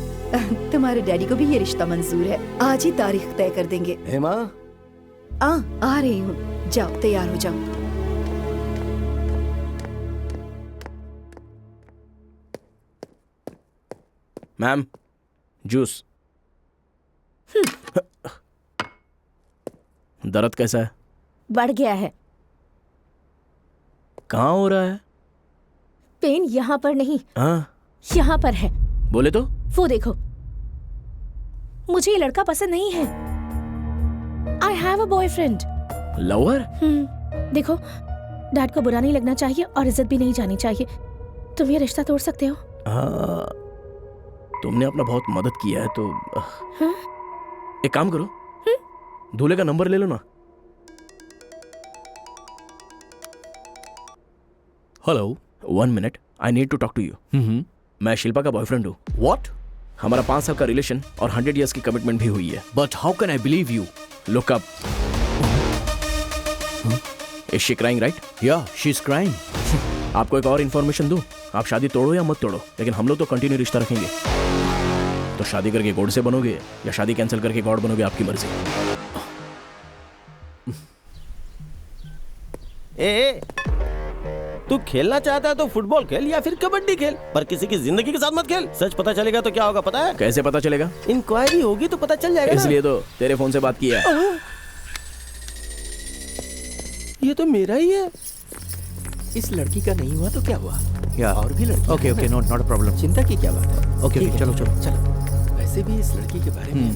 तुम्हारे डैडी को भी ये रिश्ता मंजूर है। आज ही तारीख तय कर देंगे। हेमा, आ रही हूँ, जाओ तैयार हो जाओ। Ma'am, juice. दर्द कैसा है? बढ़ गया है। कहाँ हो रहा है? पेन यहाँ पर नहीं, हाँ, यहाँ पर है। बोले तो? वो देखो, मुझे ये लड़का पसंद नहीं है। I have a boyfriend. Lover? देखो, डैड को बुरा नहीं लगना चाहिए और इज्जत भी नहीं जानी चाहिए। तुम ये रिश्ता तोड़ सकते हो। हाँ, तुमने अपना बहुत मदद किया है तो हाँ? एक काम करो, दूल्हे का नंबर ले लो ना। Hello, 1 minute, I need to talk to you. मैं शिल्पा का बॉयफ्रेंड हूँ। What? हमारा 5 साल का रिलेशन और 100 years की कमिटमेंट भी हुई है। But how can I believe you? Look up. Is she crying, right? Yeah, she's crying. आपको एक और इन्फॉर्मेशन दूं, आप शादी तोड़ो या मत तोड़ो, लेकिन हम लोग तो कंटिन्यू रिश्ता रखेंगे। तो शादी करके गॉड से बनोगे या शादी कैंसिल करके गॉड बनोगे, आपकी मर्जी। ए, तू खेलना चाहता है तो फुटबॉल खेल या फिर कबड्डी खेल, पर किसी की जिंदगी के साथ मत खेल। सच पता चलेगा तो क्या होगा पता है? कैसे पता चलेगा? इंक्वायरी होगी तो पता चल जाएगा ना। इसलिए तो तेरे फोन से बात किया है। ये तो मेरा ही है। इस लड़की का नहीं हुआ तो क्या हुआ? Yeah. और भी लड़की। Okay, not a problem. चिंता की क्या बात है? Okay, चलो। चलो। वैसे भी इस लड़की के बारे में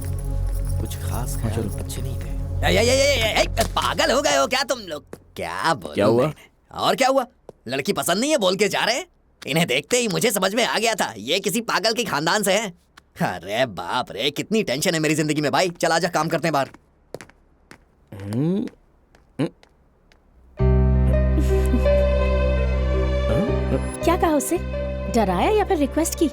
कुछ खास ख्याल अच्छे नहीं थे। पागल हो गए हो क्या तुम लोग? क्या बोलूं क्या हुआ? मैं? और क्या हुआ? लड़की पसंद नहीं है बोल के जा रहे? इन्हें देखते ही मुझे समझ में आ गया था ये किसी पागल के खानदान से हैं। अरे बाप रे, कितनी टेंशन है मेरी जिंदगी में भाई। चल आजा, काम करते हैं बाहर। क्या कहा उससे? डराया या फिर रिक्वेस्ट की?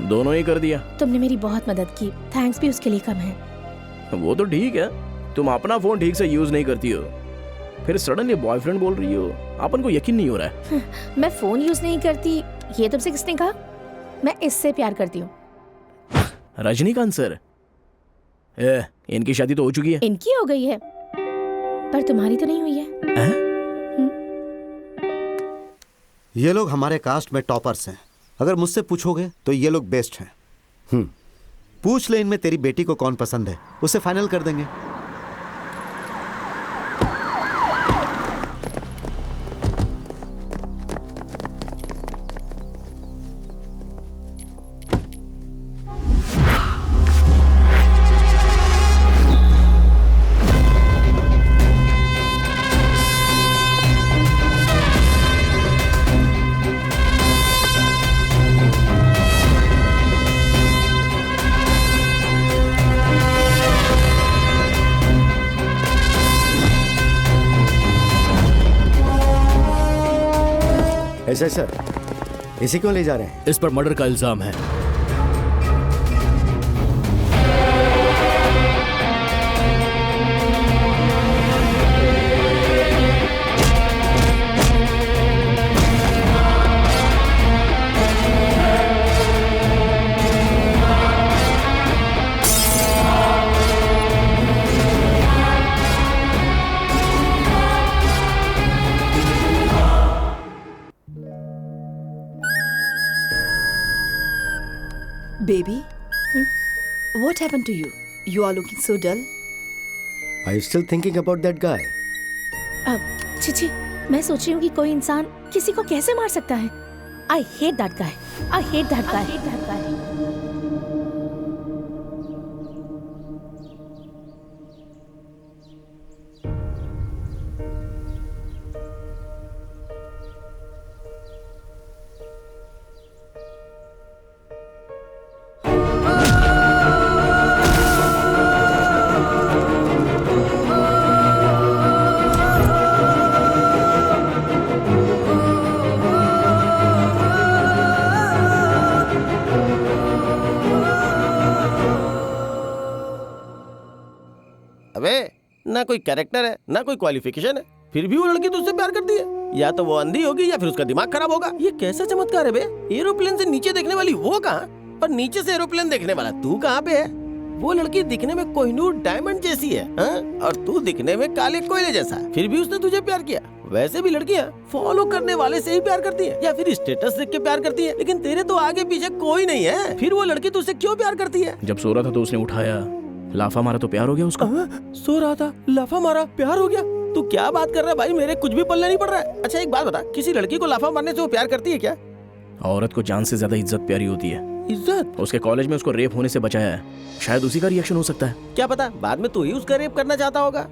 दोनों ही कर दिया। तुमने मेरी बहुत मदद की, थैंक्स भी उसके लिए कम है। वो तो ठीक है, तुम अपना फोन ठीक से यूज नहीं करती हो, फिर सडनली बॉयफ्रेंड बोल रही हो। अपन को यकीन नहीं हो रहा है। मैं फोन यूज नहीं करती, ये तुमसे किसने कहा? मैं इससे प्यार करती हूँ। रजनीकांत सर, इनकी शादी तो हो चुकी है। इनकी हो गई है, पर तुम्हारी तो नहीं हुई है। ये लोग हमारे कास्ट में टॉपर्स हैं। अगर मुझसे पूछोगे तो ये लोग बेस्ट हैं। पूछ ले इनमें तेरी बेटी को कौन पसंद है, उसे फाइनल कर देंगे। ऐसा सर, इसी क्यों ले जा रहे हैं? इस पर मर्डर का इल्जाम है। Baby, what happened to you? You are looking so dull. Are you still thinking about that guy? Chichi, मैं सोच रही हूँ कि कोई इंसान किसी को कैसे मार सकता है। I hate that guy. I hate that guy. I hate that guy. अबे ना कोई कैरेक्टर है ना कोई क्वालिफिकेशन है, फिर भी वो लड़की तुझसे प्यार करती है। या तो वो अंधी होगी या फिर उसका दिमाग खराब होगा। ये कैसा चमत्कार है बे? एरोप्लेन से नीचे देखने वाली वो कहाँ, और नीचे से एरोप्लेन देखने वाला तू कहाँ पे है? वो लड़की दिखने में कोहिनूर डायमंड जैसी है, हाँ? और तू दिखने में काले कोयले जैसा, फिर भी उसने तुझे प्यार किया। वैसे भी लड़कियाँ फॉलो करने वाले से ही प्यार करती है, या फिर स्टेटस देख के प्यार करती है, लेकिन तेरे तो आगे पीछे कोई नहीं है, फिर वो लड़की तुझसे क्यों प्यार करती है? जब सो रहा था तो उसने उठाया, लाफा मारा तो प्यार हो गया उसका। सो रहा था, लाफा मारा, प्यार हो गया? तू क्या बात कर रहा है भाई? मेरे कुछ भी पल्ले नहीं पड़ रहा है। अच्छा एक बात बता, किसी लड़की को लाफा मारने से वो प्यार करती है क्या? औरत को जान से ज्यादा इज्जत प्यारी होती है। इज्जत? उसके कॉलेज में उसको रेप होने से बचाया है, शायद उसी का रिएक्शन हो सकता है। क्या पता बाद में तू ही उसका रेप करना चाहता होगा।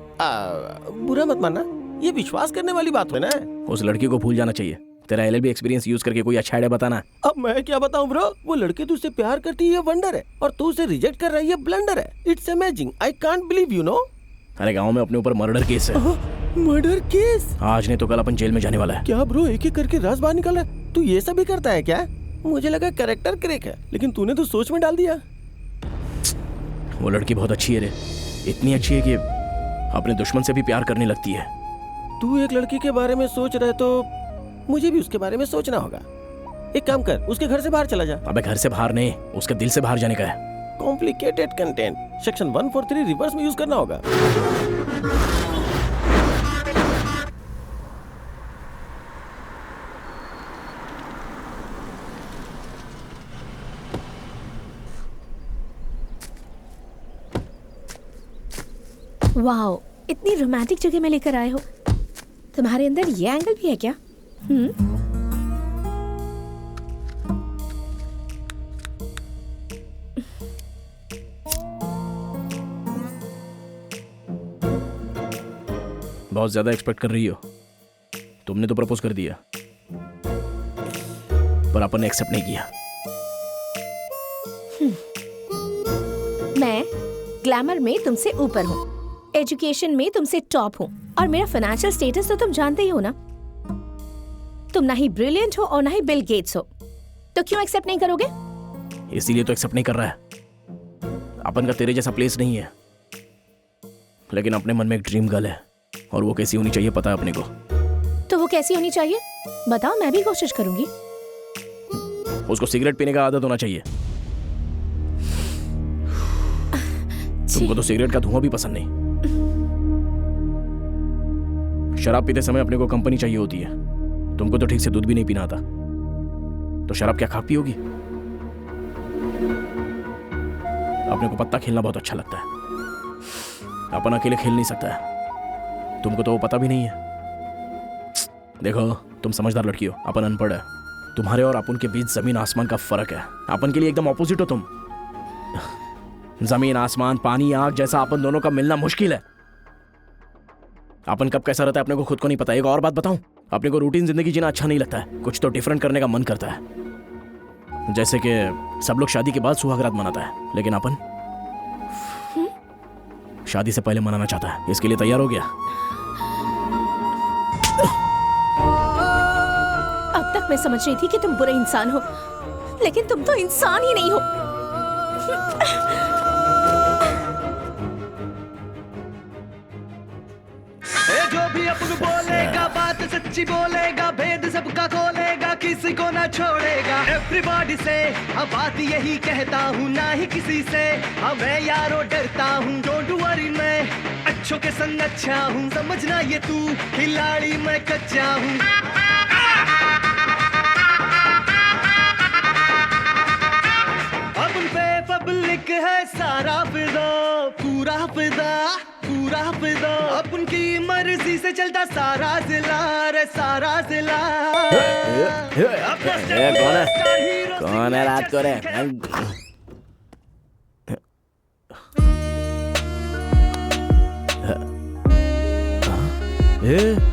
बुरा मत मानना, ये विश्वास करने वाली बात है ना। उस लड़की को भूल जाना चाहिए। तेरा LLB एक्सपीरियंस यूज करके कोई अच्छा आइडिया बताना। अब मैं क्या बताऊं ब्रो? वो लड़की तुझसे प्यार करती है, ये वंडर है, और तू उसे रिजेक्ट कर रही है, ब्लंडर है। It's amazing, I can't believe, you know. अरे गांव में अपने ऊपर मर्डर केस है। Murder case? आज नहीं तो कल अपन जेल में जाने वाला है। क्या ब्रो, एक एक करके राज बाहर निकल रहा है? तू ये सब भी करता है क्या? मुझे लगा कैरेक्टर क्रैक है, लेकिन तूने तो सोच में डाल दिया। वो लड़की बहुत अच्छी है रे, इतनी अच्छी है कि अपने दुश्मन से भी प्यार करने लगती है। तू एक लड़की के बारे में सोच रहा है तो मुझे भी उसके बारे में सोचना होगा। एक काम कर, उसके घर से बाहर चला जा। अबे घर से बाहर नहीं, उसके दिल से बाहर जाने का है। कॉम्प्लिकेटेड कंटेंट सेक्शन 143 रिवर्स में यूज करना होगा। वाओ, इतनी रोमांटिक जगह में लेकर आए हो। तुम्हारे अंदर ये एंगल भी है क्या? बहुत ज्यादा एक्सपेक्ट कर रही हो। तुमने तो प्रपोज कर दिया, पर अपन ने एक्सेप्ट नहीं किया। मैं ग्लैमर में तुमसे ऊपर हूँ, एजुकेशन में तुमसे टॉप हूँ, और मेरा फाइनेंशियल स्टेटस तो तुम जानते ही हो ना। तुम ना ही ब्रिलियंट हो और ना ही बिल गेट्स हो, तो क्यों एक्सेप्ट नहीं करोगे? इसीलिए तो एक्सेप्ट नहीं कर रहा है। अपन का तेरे जैसा प्लेस नहीं है, लेकिन अपने मन में एक ड्रीम गर्ल है, और वो कैसी होनी चाहिए पता है अपने को। तो वो कैसी होनी चाहिए बताओ, मैं भी कोशिश करूंगी। उसको सिगरेट पीने का आदत होना चाहिए। तुमको तो सिगरेट का धुआं भी पसंद नहीं। शराब पीते समय अपने को कंपनी चाहिए होती है। तुमको तो ठीक से दूध भी नहीं पीना आता, तो शराब क्या खा पियोगी? अपने को पत्ता खेलना बहुत अच्छा लगता है। अपन अकेले खेल नहीं सकता है। तुमको तो वो पता भी नहीं है। देखो, तुम समझदार लड़की हो, अपन अनपढ़ है। तुम्हारे और अपन के बीच जमीन आसमान का फर्क है। अपन के लिए एकदम ऑपोजिट हो तुम। जमीन आसमान, पानी आग जैसा अपन दोनों का मिलना मुश्किल है। अपन कब कैसा रहता है अपने को खुद को नहीं पता। एक और बात बताऊं, अपने को रूटीन जिंदगी जीना अच्छा नहीं लगता है। कुछ तो डिफरेंट करने का मन करता है। जैसे कि सब लोग शादी के बाद सुहागरात मनाता है, लेकिन अपन शादी से पहले मनाना चाहता है। इसके लिए तैयार हो गया? अब तक मैं समझ रही थी कि तुम बुरे इंसान हो, लेकिन तुम तो इंसान ही नहीं हो। जो भी अपन बोलेगा बात सच्ची बोलेगा, भेद सबका खोलेगा, किसी को ना छोड़ेगा। एवरीबॉडी से अब बात यही कहता हूँ, ना ही किसी से अब मैं यारो डरता हूँ। डोंट वरी, मैं अच्छों के संग अच्छा हूँ, समझना ये तू खिलाड़ी मैं कच्चा हूँ। अब उन पे पब्लिक है सारा फिदा, पूरा फिदा, पूरा फिदा। अब उनकी मर्जी से चलता सारा जिला रे, सारा जिला। कौन है रात को रे?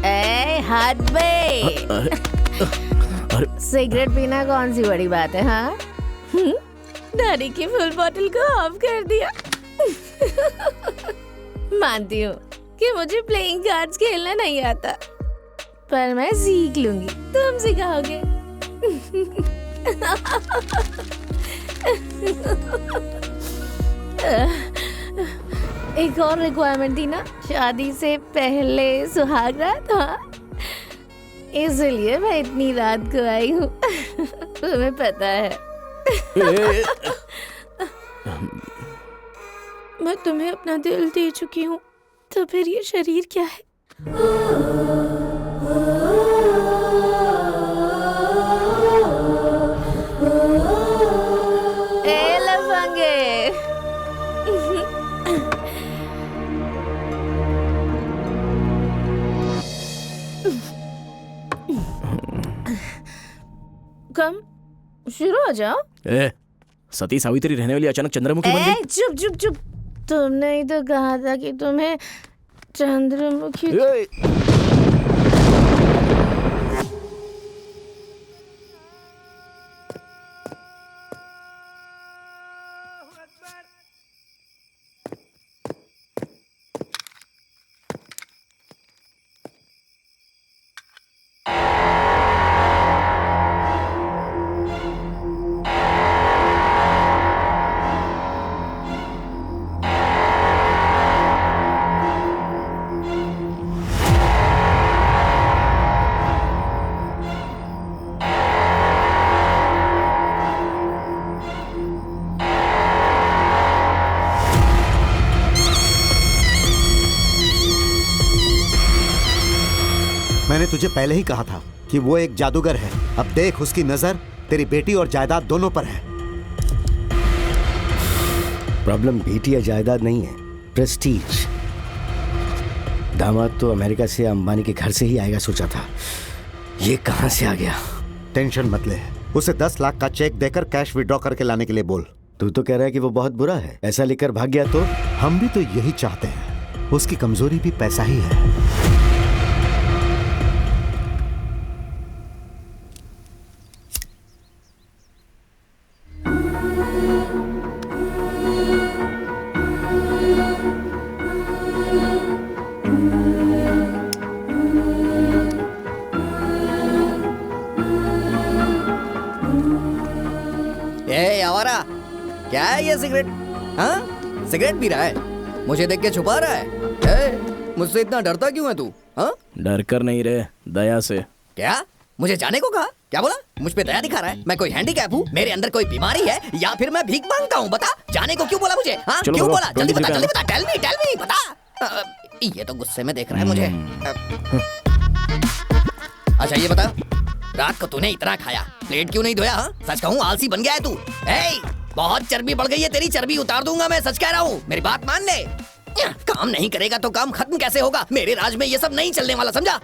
ए हाथ बे, सिगरेट पीना कौन सी बड़ी बात है? हाँ, दादी की फुल बोतल को ऑफ कर दिया। मानती हूँ कि मुझे प्लेइंग कार्ड्स खेलना नहीं आता, पर मैं सीख लूंगी, तुम सिखाओगे। एक और रिक्वायरमेंट थी ना, शादी से पहले सुहाग रात। हाँ, इसलिए मैं इतनी रात को आई हूँ। तुम्हें पता है। मैं तुम्हें अपना दिल दे चुकी हूँ, तो फिर ये शरीर क्या है? ए लफंगे, कम शुरू हो जाओ। ए, सती सावित्री रहने वाली अचानक चंद्रमुखी बन गई। चुप चुप चुप, तुमने ही तो कहा था कि तुम्हें चंद्रमुखी। मैंने तुझे पहले ही कहा था कि वो एक जादूगर है। अब देख, उसकी नजर तेरी बेटी और जायदाद दोनों पर है। प्रॉब्लम बेटी या जायदाद नहीं है, प्रेस्टीज। दामाद तो अमेरिका से अंबानी के घर से ही आएगा सोचा था, ये कहां से आ गया? टेंशन मत ले, उसे 10 लाख का चेक देकर कैश विड्रॉ करके लाने के लिए बोल। तू तो कह रहा है कि वो बहुत बुरा है, ऐसा लिखकर भाग गया तो? हम भी तो यही चाहते हैं, उसकी कमजोरी भी पैसा ही है। क्या है ये सिगरेट? हाँ, सिगरेट पी रहा है, मुझे देख के छुपा रहा है। मुझसे इतना डरता क्यों है तू? हाँ, डर कर नहीं रे, दया से। क्या मुझे जाने को कहा? क्या बोला? मुझ पे दया दिखा रहा है? मैं कोई हैंडीकैप हूँ? मेरे अंदर कोई बीमारी है या फिर मैं भीख मांगता हूँ? बता, जाने को क्यों बोला मुझे? हाँ, क्यों बोला? जल्दी बता, जल्दी बता, टेल मी बता। ये तो गुस्से में देख रहा है मुझे। अच्छा ये बता, रात को तूने इतना खाया, प्लेट क्यों नहीं धोया? हाँ, सच कहूँ आलसी बन गया है तू। बहुत चर्बी बढ़ गई है तेरी, चर्बी उतार दूंगा मैं, सच कह रहा हूँ, मेरी बात मान ले। काम नहीं करेगा तो काम खत्म कैसे होगा? मेरे राज में ये सब नहीं चलने वाला, समझा?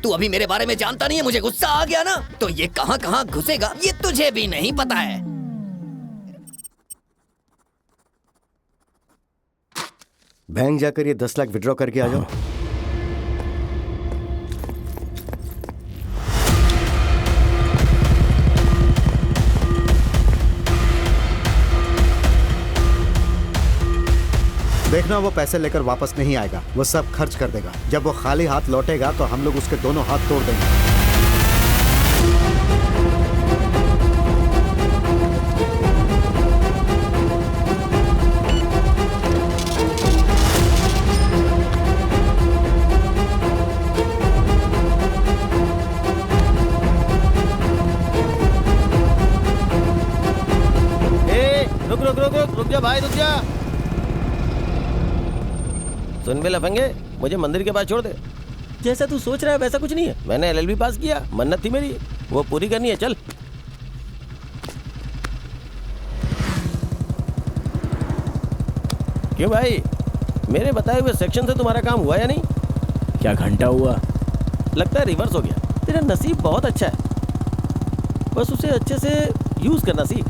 तू अभी मेरे बारे में जानता नहीं है, मुझे गुस्सा आ गया ना, तो ये कहां कहां घुसेगा ये तुझे भी नहीं पता है। बैंक जाकर ये 10 लाख विड्रॉ करके आ जाओ। देखना, वो पैसे लेकर वापस नहीं आएगा, वो सब खर्च कर देगा। जब वो खाली हाथ लौटेगा तो हम लोग उसके दोनों हाथ तोड़ देंगे। रुक जा भाई, रुक जा। सुन बे लफंगे, मुझे मंदिर के पास छोड़ दे। जैसा तू सोच रहा है वैसा कुछ नहीं है। मैंने LLB पास किया, मन्नत थी मेरी, वो पूरी करनी है। चल। क्यों भाई, मेरे बताए हुए सेक्शन से तुम्हारा काम हुआ या नहीं? क्या घंटा हुआ? लगता है रिवर्स हो गया। तेरा नसीब बहुत अच्छा है, बस उसे अच्छे से यूज करना सीख।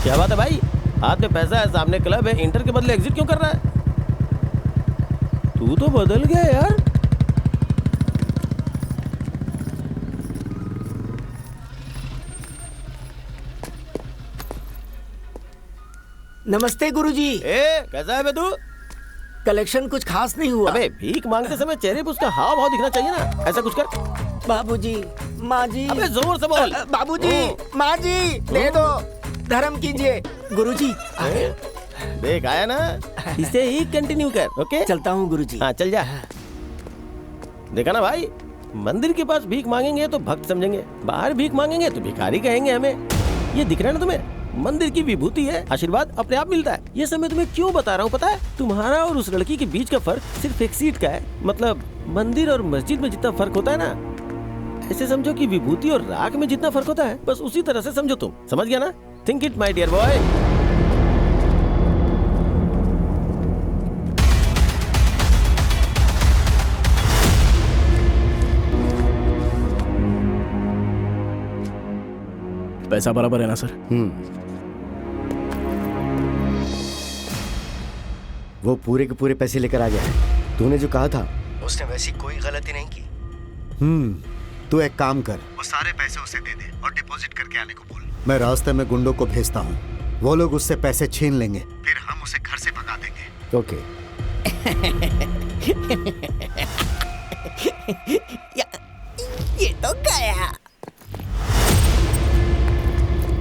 क्या बात है भाई, हाथ में पैसा है, सामने क्लब है, इंटर के बदले एग्जिट क्यों कर रहा है? तू तो बदल गया यार। नमस्ते गुरुजी। कैसा है बे तू? कलेक्शन कुछ खास नहीं हुआ। अबे भीख मांगते समय चेहरे पे उसका हाव भाव दिखना चाहिए ना, ऐसा कुछ कर। बाबूजी, माँ जी। अबे जोर से बोल। बाबूजी, माँ जी, दे दो, धर्म कीजिए। गुरुजी, देख आया ना, इसे ही कंटिन्यू कर। ओके, चलता हूँ गुरुजी। हाँ चल जा। देखा ना भाई, मंदिर के पास भीख मांगेंगे तो भक्त समझेंगे, बाहर भीख मांगेंगे तो भिखारी कहेंगे हमें। ये दिख रहा है ना तुम्हें, मंदिर की विभूति है, आशीर्वाद अपने आप मिलता है। ये सब मैं तुम्हें क्यों बता रहा हूँ पता है? तुम्हारा और उस लड़की के बीच का फर्क सिर्फ एक सीट का है। मतलब मंदिर और मस्जिद में जितना फर्क होता है ना, ऐसे समझो कि विभूति और राख में जितना फर्क होता है, बस उसी तरह से समझो तुम। समझ गया ना? Think it my dear boy. पैसा बराबर है ना सर? वो पूरे के पूरे पैसे लेकर आ गया है। तूने जो कहा था उसने वैसी कोई गलती नहीं की। तू एक काम कर, वो सारे पैसे उसे दे दे और डिपॉजिट करके आने को बोल। मैं रास्ते में गुंडों को भेजता हूँ, वो लोग उससे पैसे छीन लेंगे, फिर हम उसे घर से भगा देंगे। ओके। ये तो गया।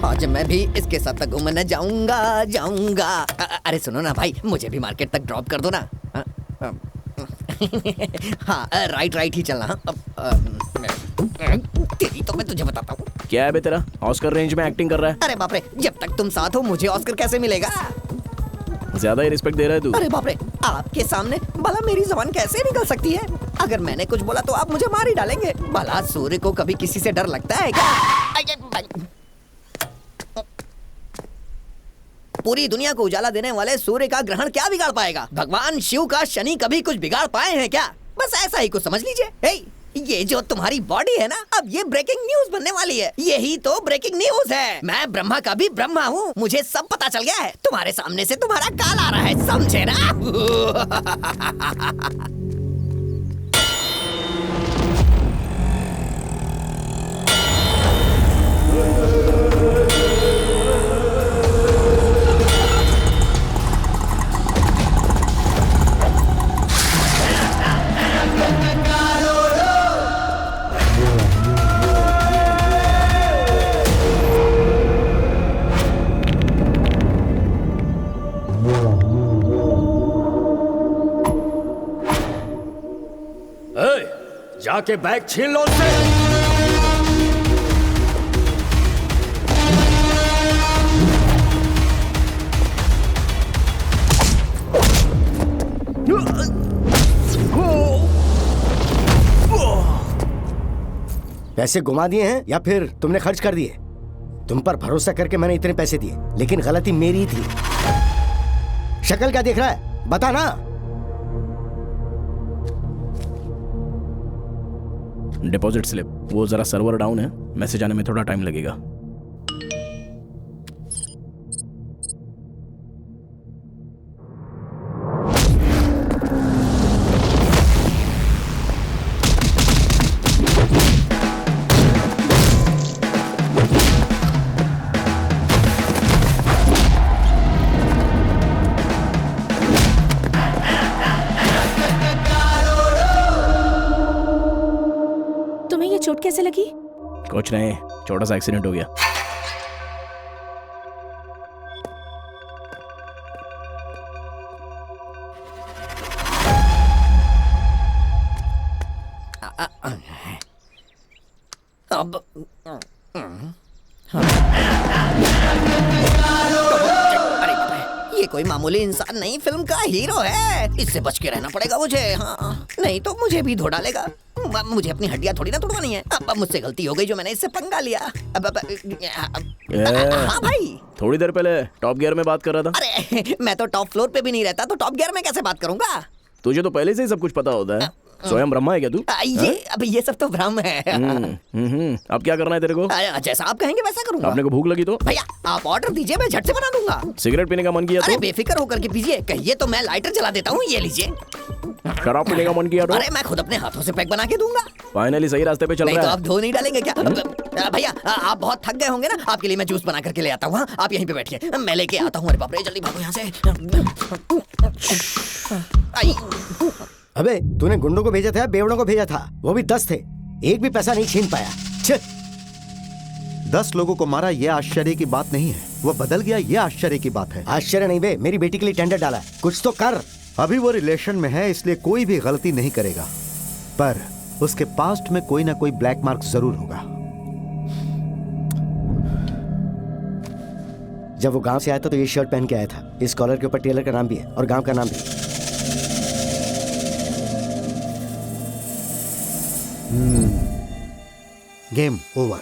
आज मैं भी इसके साथ घूमने जाऊंगा। अरे सुनो ना भाई, मुझे भी मार्केट तक ड्रॉप कर दो ना। हाँ राइट ही चलना। तेरी तो मैं तुझे बताता हूँ। क्या है बे तेरा? ऑस्कर रेंज में एक्टिंग कर रहा है। अरे बाप रे, जब तक तुम साथ हो मुझे ऑस्कर कैसे मिलेगा? ज्यादा ही रिस्पेक्ट दे रहा है तू। अरे बाप रे, आपके सामने भला मेरी जबान कैसे निकल सकती है? अगर मैंने कुछ बोला तो आप मुझे मार ही डालेंगे। भला सूर्य को कभी किसी से डर लगता है क्या? पूरी दुनिया को उजाला देने वाले सूर्य का ग्रहण क्या बिगाड़ पाएगा? भगवान शिव का शनि कभी कुछ बिगाड़ पाए हैं क्या? बस ऐसा ही कुछ समझ लीजिए। ये जो तुम्हारी बॉडी है ना, अब ये ब्रेकिंग न्यूज बनने वाली है। यही तो ब्रेकिंग न्यूज है। मैं ब्रह्मा का भी ब्रह्मा हूँ, मुझे सब पता चल गया है। तुम्हारे सामने से तुम्हारा काल आ रहा है, समझे ना? जाके बैग छीन लो उससे। पैसे घुमा दिए हैं या फिर तुमने खर्च कर दिए? तुम पर भरोसा करके मैंने इतने पैसे दिए, लेकिन गलती मेरी ही थी। शक्ल क्या देख रहा है, बता ना। डिपॉजिट स्लिप, वो जरा सर्वर डाउन है, मैसेज आने में थोड़ा टाइम लगेगा। चोट कैसे लगी? कुछ नहीं, छोटा सा एक्सीडेंट हो गया। अब ये कोई मामूली इंसान नहीं, फिल्म का हीरो है। इससे बच के रहना पड़ेगा मुझे। हाँ, नहीं तो मुझे भी धो डालेगा। मुझे अपनी हड्डियां थोड़ी ना तोड़वानी है। अब मुझसे गलती हो गई जो मैंने इससे पंगा लिया। हाँ भाई, थोड़ी देर पहले टॉप गियर में बात कर रहा था। अरे मैं तो टॉप फ्लोर पे भी नहीं रहता, तो टॉप गियर में कैसे बात करूंगा? तुझे तो पहले से ही सब कुछ पता होता है। स्वयं ब्रह्मा है क्या तू? ये सब तो भ्रम है। अब क्या करना है तेरे को? जैसा आप कहेंगे वैसा करूंगा। आपने को भूख लगी तो? भैया आप ऑर्डर दीजिए, मैं झट से बना दूंगा। सिगरेट पीने का मन किया तो? अरे बेफिक्र होकर के पीजिए, कहिए तो मैं लाइटर जला देता हूँ। ये लीजिए। शराब पीने का मन किया तो? अरे मैं खुद अपने हाथों से पैक बना के दूंगा। फाइनली सही रास्ते पे चल रहा है। तो आप धो नहीं डालेंगे क्या? भैया आप बहुत थक गए होंगे ना, आपके लिए मैं जूस बना करके ले आता हूँ। आप यहीं पे बैठिए, मैं लेके आता हूँ। अरे बाप रे, जल्दी भागो यहाँ से। अबे तूने गुंडों को भेजा था या बेवड़ों को भेजा था? वो भी 10 थे। एक भी पैसा नहीं छीन पाया। छे! 10 लोगों को मारा यह आश्चर्य की बात नहीं है, वो बदल गया यह आश्चर्य की बात है। आश्चर्य नहीं बे, मेरी बेटी के लिए टेंडर डाला है, कुछ तो कर। अभी वो रिलेशन में है इसलिए कोई भी गलती नहीं करेगा, पर उसके पास्ट में कोई ना कोई ब्लैक मार्क जरूर होगा। जब वो गांव से आया था तो ये शर्ट पहन के आया था। इस कॉलर के ऊपर टेलर का नाम भी है और गांव का नाम भी। Game over.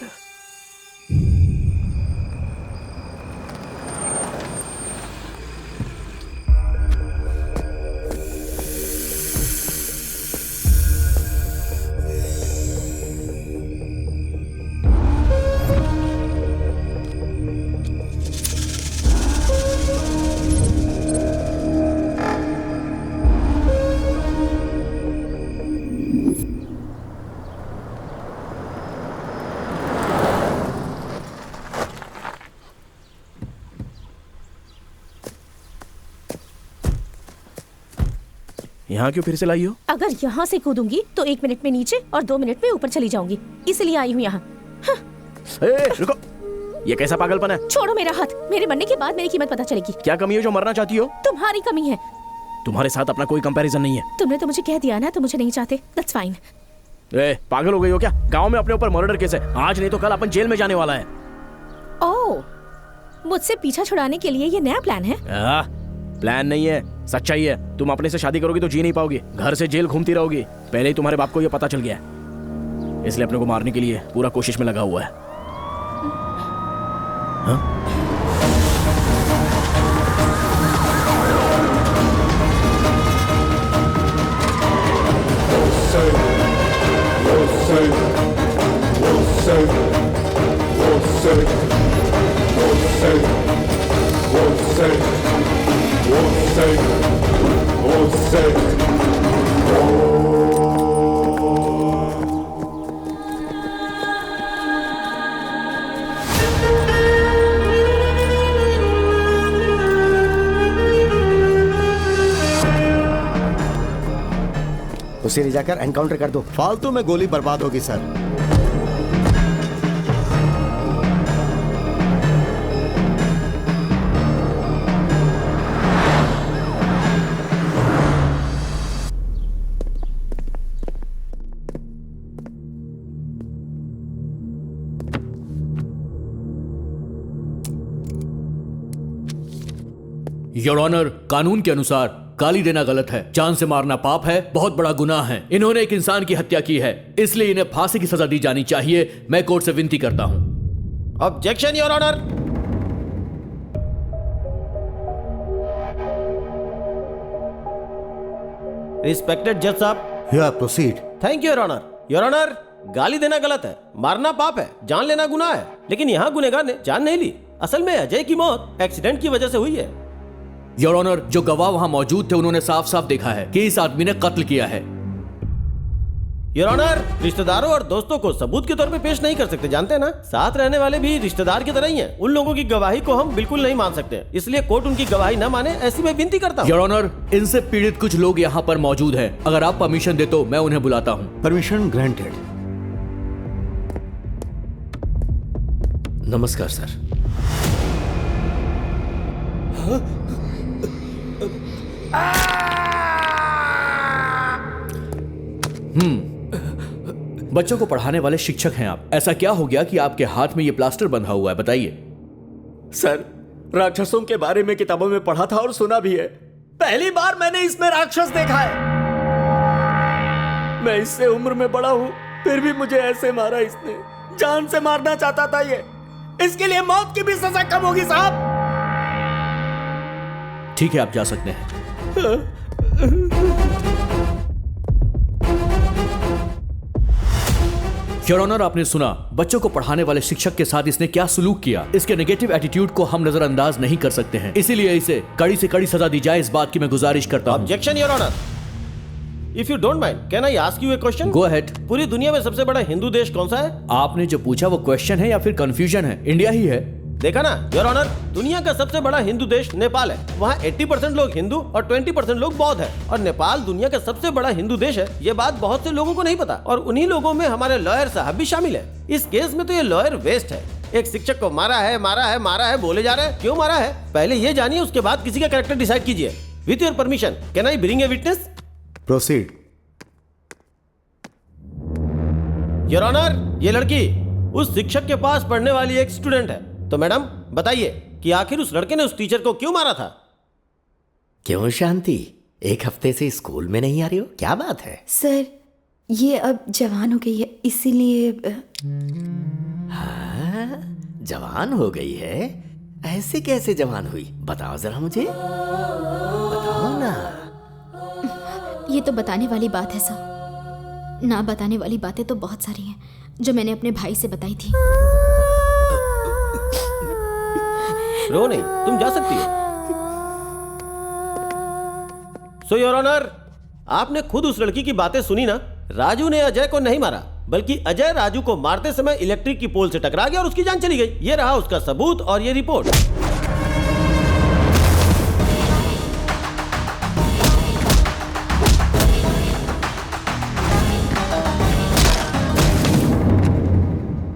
यहाँ क्यों फिर से लाई हो? अगर यहाँ से कूदूंगी तो 1 मिनट में नीचे और 2 मिनट में ऊपर चली जाऊंगी, इसलिए आई हूँ यहाँ। रुको, ये कैसा पागलपन है? छोड़ो मेरा हाथ, मेरे मरने के बाद मेरी कीमत पता चलेगी। क्या कमी है जो मरना चाहती हो? तुम्हारी कमी है। तुम्हारे साथ अपना कोई कंपैरिजन नहीं है। तुमने तो मुझे कह दिया ना, तो मुझे नहीं चाहते, दैट्स फाइन। पागल हो गई हो क्या? गांव में अपने ऊपर मर्डर केस है, आज नहीं तो कल अपन जेल में जाने वाला है। ओह, मुझसे पीछा छुड़ाने के लिए ये नया प्लान है? प्लान नहीं है, सच्चाई है। तुम अपने से शादी करोगी तो जी नहीं पाओगी, घर से जेल घूमती रहोगी। पहले ही तुम्हारे बाप को ये पता चल गया है, इसलिए अपने को मारने के लिए पूरा कोशिश में लगा हुआ है। हाँ? उसे ले जाकर एनकाउंटर कर दो। फालतू में गोली बर्बाद होगी सर। योर ऑनर, कानून के अनुसार गाली देना गलत है, जान से मारना पाप है, बहुत बड़ा गुनाह है। इन्होंने एक इंसान की हत्या की है, इसलिए इन्हें फांसी की सजा दी जानी चाहिए। मैं कोर्ट से विनती करता हूं। Objection your honour. रिस्पेक्टेड जज साहब। Yeah proceed. Thank you your honour. Your honour, गाली देना गलत है, मारना पाप है, जान लेना गुनाह है, लेकिन यहाँ गुनहगार ने जान नहीं ली। असल में अजय की मौत एक्सीडेंट की वजह से हुई है। योर ऑनर, जो गवाह वहां मौजूद थे उन्होंने साफ साफ देखा है कि इस आदमी ने कत्ल किया है। योर ऑनर, रिश्तेदारों और दोस्तों को सबूत के तौर पे पेश नहीं कर सकते, जानते हैं ना। साथ रहने वाले भी रिश्तेदार की तरह ही हैं। उन लोगों की गवाही को हम बिल्कुल नहीं मान सकते, इसलिए कोर्ट उनकी गवाही न माने ऐसी मैं विनती करता हूँ। योर ऑनर, इनसे पीड़ित कुछ लोग यहाँ पर मौजूद हैं। अगर आप परमिशन दे तो मैं उन्हें बुलाता हूँ। Permission granted. नमस्कार सर। बच्चों को पढ़ाने वाले शिक्षक हैं आप। ऐसा क्या हो गया कि आपके हाथ में ये प्लास्टर बंधा हुआ है, बताइए। सर, राक्षसों के बारे में किताबों में पढ़ा था और सुना भी है। पहली बार मैंने इसमें राक्षस देखा है। मैं इससे उम्र में बड़ा हूं, फिर भी मुझे ऐसे मारा इसने। जान से मारना चाहता था ये। इसके लिए मौत की भी सजा कम होगी साहब। ठीक है, आप जा सकते हैं। योर ऑनर, आपने सुना बच्चों को पढ़ाने वाले शिक्षक के साथ इसने क्या सलूक किया। इसके नेगेटिव एटीट्यूड को हम नजरअंदाज नहीं कर सकते हैं, इसीलिए इसे कड़ी से कड़ी सजा दी जाए, इस बात की मैं गुजारिश करता हूं। Objection your honour. If you don't mind, can I ask you a question? Go ahead. पूरी दुनिया में सबसे बड़ा हिंदू देश कौन सा है? आपने जो पूछा वो क्वेश्चन है या फिर कंफ्यूजन है? इंडिया ही है। देखा ना योर ऑनर, दुनिया का सबसे बड़ा हिंदू देश नेपाल है। वहाँ 80% लोग हिंदू और 20% लोग बौद्ध है। और नेपाल दुनिया का सबसे बड़ा हिंदू देश है। ये बात बहुत से लोगों को नहीं पता और उन्हीं लोगों में हमारे लॉयर साहब भी शामिल है। इस केस में तो ये लॉयर वेस्ट है। एक शिक्षक को मारा है बोले जा रहे हैं। क्यों मारा है पहले ये जानिए, उसके बाद किसी का कैरेक्टर डिसाइड कीजिए। With your permission can I bring a witness? Proceed. Your honour, ये लड़की उस शिक्षक के पास पढ़ने वाली एक स्टूडेंट है। तो मैडम बताइए कि आखिर उस लड़के ने उस टीचर को क्यों मारा था? क्यों शांति, एक हफ्ते से स्कूल में नहीं आ रही हो, क्या बात है? सर ये अब जवान हो गई है इसीलिए। हाँ, जवान हो गई है? ऐसे कैसे जवान हुई, बताओ जरा मुझे, बताओ ना। ये तो बताने वाली बात है सर। ना बताने वाली बातें तो बहुत सारी हैं जो मैंने अपने भाई से बताई थी। रो नहीं, तुम जा सकती हो। सो योर ऑनर, आपने खुद उस लड़की की बातें सुनी ना। राजू ने अजय को नहीं मारा, बल्कि अजय राजू को मारते समय इलेक्ट्रिक की पोल से टकरा गया और उसकी जान चली गई। ये रहा उसका सबूत और ये रिपोर्ट।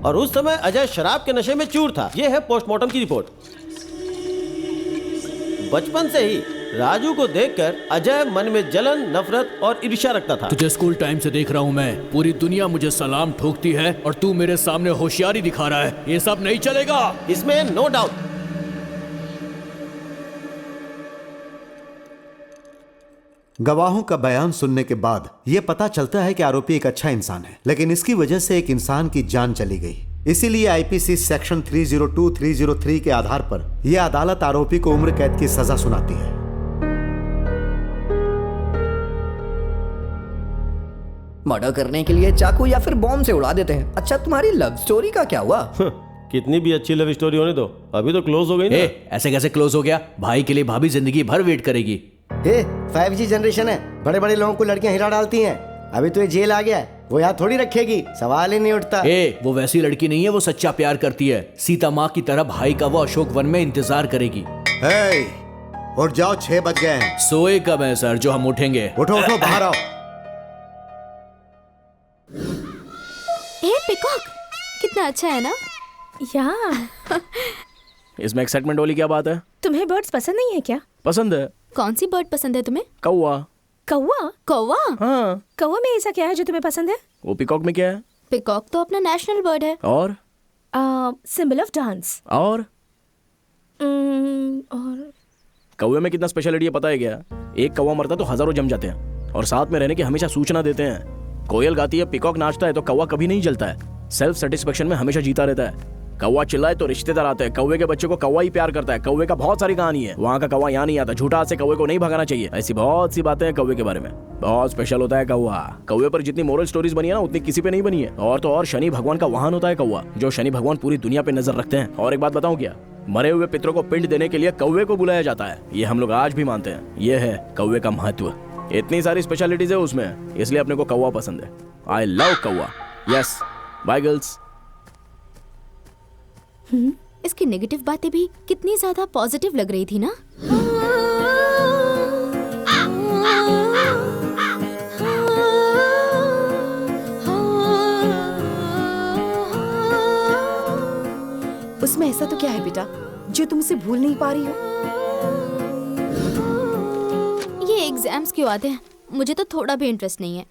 और उस समय अजय शराब के नशे में चूर था। यह है पोस्टमार्टम की रिपोर्ट। बचपन से ही राजू को देखकर अजय मन में जलन, नफरत और ईर्ष्या रखता था। तुझे स्कूल टाइम से देख रहा हूँ मैं। पूरी दुनिया मुझे सलाम ठोकती है और तू मेरे सामने होशियारी दिखा रहा है। ये सब नहीं चलेगा। इसमें नो डाउट। गवाहों का बयान सुनने के बाद यह पता चलता है कि आरोपी एक अच्छा इंसान है, लेकिन इसकी वजह से एक इंसान की जान चली गई। इसीलिए आईपीसी सेक्शन 302, 303 के आधार पर यह अदालत आरोपी को उम्र कैद की सजा सुनाती है। मर्डर करने के लिए चाकू या फिर बॉम्ब से उड़ा देते हैं। अच्छा, तुम्हारी लव स्टोरी का क्या हुआ? कितनी भी अच्छी लव स्टोरी होने दो, अभी तो क्लोज हो गई ना। ऐसे कैसे क्लोज हो गया? भाई के लिए भाभी जिंदगी भर वेट करेगी। 5G जनरेशन है, बड़े बड़े लोगों को लड़कियां हिला डालती हैं। अभी तो ये जेल आ गया है, वो यहाँ थोड़ी रखेगी, सवाल ही नहीं उठता। वो वैसी लड़की नहीं है, वो सच्चा प्यार करती है। सीता माँ की तरह भाई का वो अशोक वन में इंतजार करेगी। उठ जाओ, 6 बज गए हैं। सोए कब है सर जो हम उठेंगे? उठो उठो, बाहर आओ। पिकॉक कितना अच्छा है ना? या इसमें एक्साइटमेंट वाली क्या बात है? तुम्हें बर्ड्स पसंद नहीं है क्या? पसंद है। कौन सी बर्ड पसंद है तुम्हें? कौवा। कौवा? कौवा? हाँ। कौवा में ऐसा क्या है जो तुम्हें पसंद है? वो पिकॉक में क्या है? पिकॉक तो अपना नेशनल बर्ड है। और सिंबल ऑफ डांस। और और कौवे में कितना स्पेशलिटी है पता है क्या? एक कौवा मरता तो हजारों जम जाते हैं और साथ में रहने की हमेशा सूचना देते हैं। कोयल गाती है, पिकॉक नाचता है, तो कौवा कभी नहीं जलता है। सेल्फ सेटिस्फेक्शन में हमेशा जीता रहता है। कौवा चिल्लाए तो रिश्तेदार आते हैं। कौवे के बच्चे को कौवा ही प्यार करता है। कौवे का बहुत सारी कहानी है। वहाँ का कौवा यहाँ नहीं आता। झूठा से कौवे को नहीं भगाना चाहिए। ऐसी बहुत सी बातें हैं कौवे के बारे में। बहुत स्पेशल होता है कौवा। कौवे पर जितनी मोरल स्टोरीज बनी है ना, उतनी किसी पे नहीं बनी है। और तो और शनि भगवान का वाहन होता है कौवा, जो शनि भगवान पूरी दुनिया पे नजर रखते हैं। और एक बात बताऊं क्या? मरे हुए पितरों को पिंड देने के लिए कौवे को बुलाया जाता है। ये हम लोग आज भी मानते हैं। ये है कौवे का महत्व। इतनी सारी स्पेशलिटीज है उसमें, इसलिए अपने को कौवा पसंद है। आई लव कौवा। Yes, bye girls. इसकी नेगेटिव बातें भी कितनी ज्यादा पॉजिटिव लग रही थी ना। उसमें ऐसा तो क्या है बेटा जो तुम उसे भूल नहीं पा रही हो? ये एग्जाम्स क्यों आते हैं? मुझे तो थोड़ा भी इंटरेस्ट नहीं है।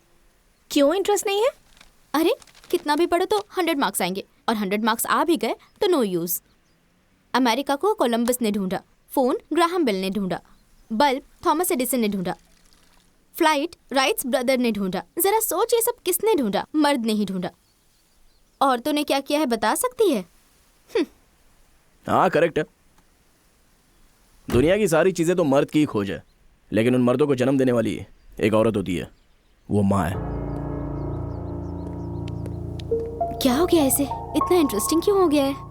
क्यों इंटरेस्ट नहीं है? अरे कितना भी पढ़ो तो 100 मार्क्स आएंगे, और 100 मार्क्स आ भी गए तो नो यूज। अमेरिका को कोलंबस ने ढूंढा, फोन ग्राहम बेल ने ढूंढा, बल्ब थॉमस एडिसन ने ढूंढा, फ्लाइट राइट्स ब्रदर ने ढूंढा। जरा सोच, ये सब किसने ढूंढा? मर्द ने ही ढूंढा। औरतों ने क्या किया है बता सकती है? हाँ करेक्ट है। दुनिया की सारी चीजें तो मर्द की ही खोज है, लेकिन उन मर्दों को जन्म देने वाली एक औरत होती है, वो माँ है। क्या हो गया ऐसे? इतना इंटरेस्टिंग क्यों हो गया है?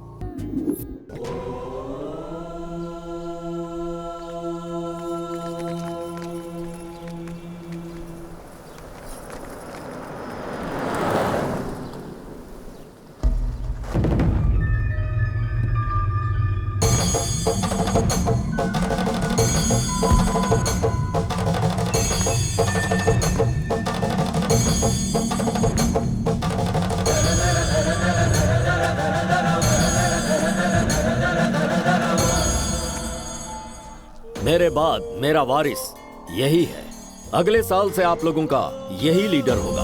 मेरे बाद मेरा वारिस यही है। अगले साल से आप लोगों का यही लीडर होगा।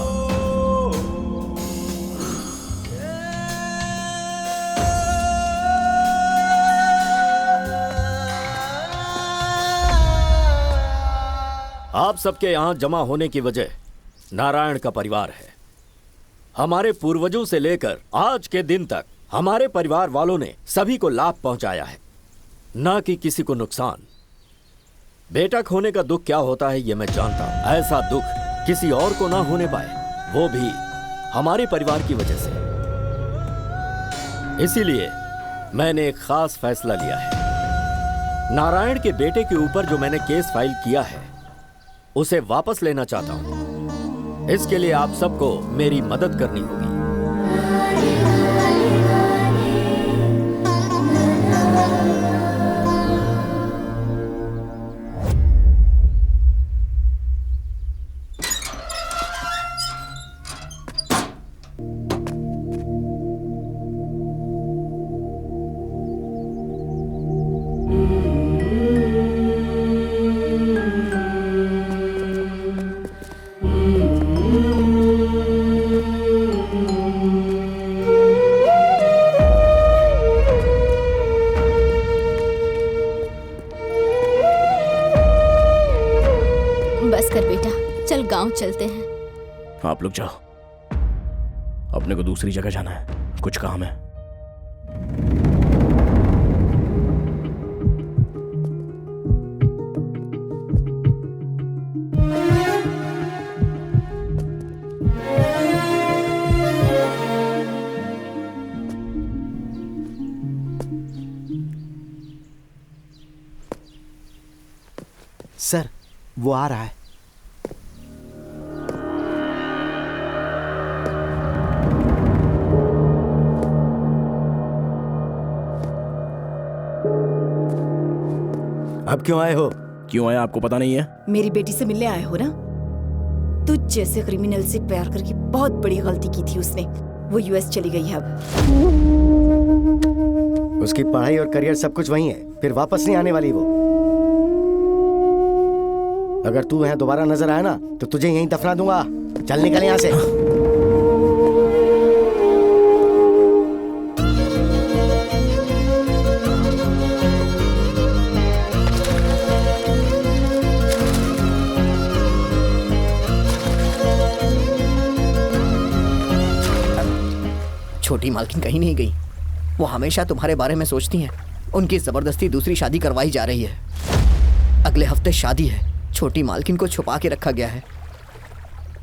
आप सबके यहां जमा होने की वजह नारायण का परिवार है। हमारे पूर्वजों से लेकर आज के दिन तक हमारे परिवार वालों ने सभी को लाभ पहुंचाया है, ना कि किसी को नुकसान। बेटा खोने का दुख क्या होता है ये मैं जानता हूं। ऐसा दुख किसी और को ना होने पाए, वो भी हमारे परिवार की वजह से। इसीलिए मैंने एक खास फैसला लिया है। नारायण के बेटे के ऊपर जो मैंने केस फाइल किया है उसे वापस लेना चाहता हूं। इसके लिए आप सबको मेरी मदद करनी होगी। बस कर बेटा, चल गांव चलते हैं। आप लोग जाओ, अपने को दूसरी जगह जाना है, कुछ काम है। सर, वो आ रहा है। अब क्यों आए हो? क्यों आया आपको पता नहीं है? मेरी बेटी से मिलने आए हो ना? तुझ जैसे क्रिमिनल से प्यार करके बहुत बड़ी गलती की थी उसने। वो यूएस चली गई है अब। उसकी पढ़ाई और करियर सब कुछ वही है, फिर वापस नहीं आने वाली वो। अगर तू यहाँ दोबारा नजर आया ना तो तुझे यहीं दफना दूंगा। चल निकल यहाँ से। छोटी मालकिन कहीं नहीं गई। वो हमेशा तुम्हारे बारे में सोचती हैं। उनकी जबरदस्ती दूसरी शादी करवाई जा रही है। अगले हफ्ते शादी है। छोटी मालकिन को छुपा के रखा गया है।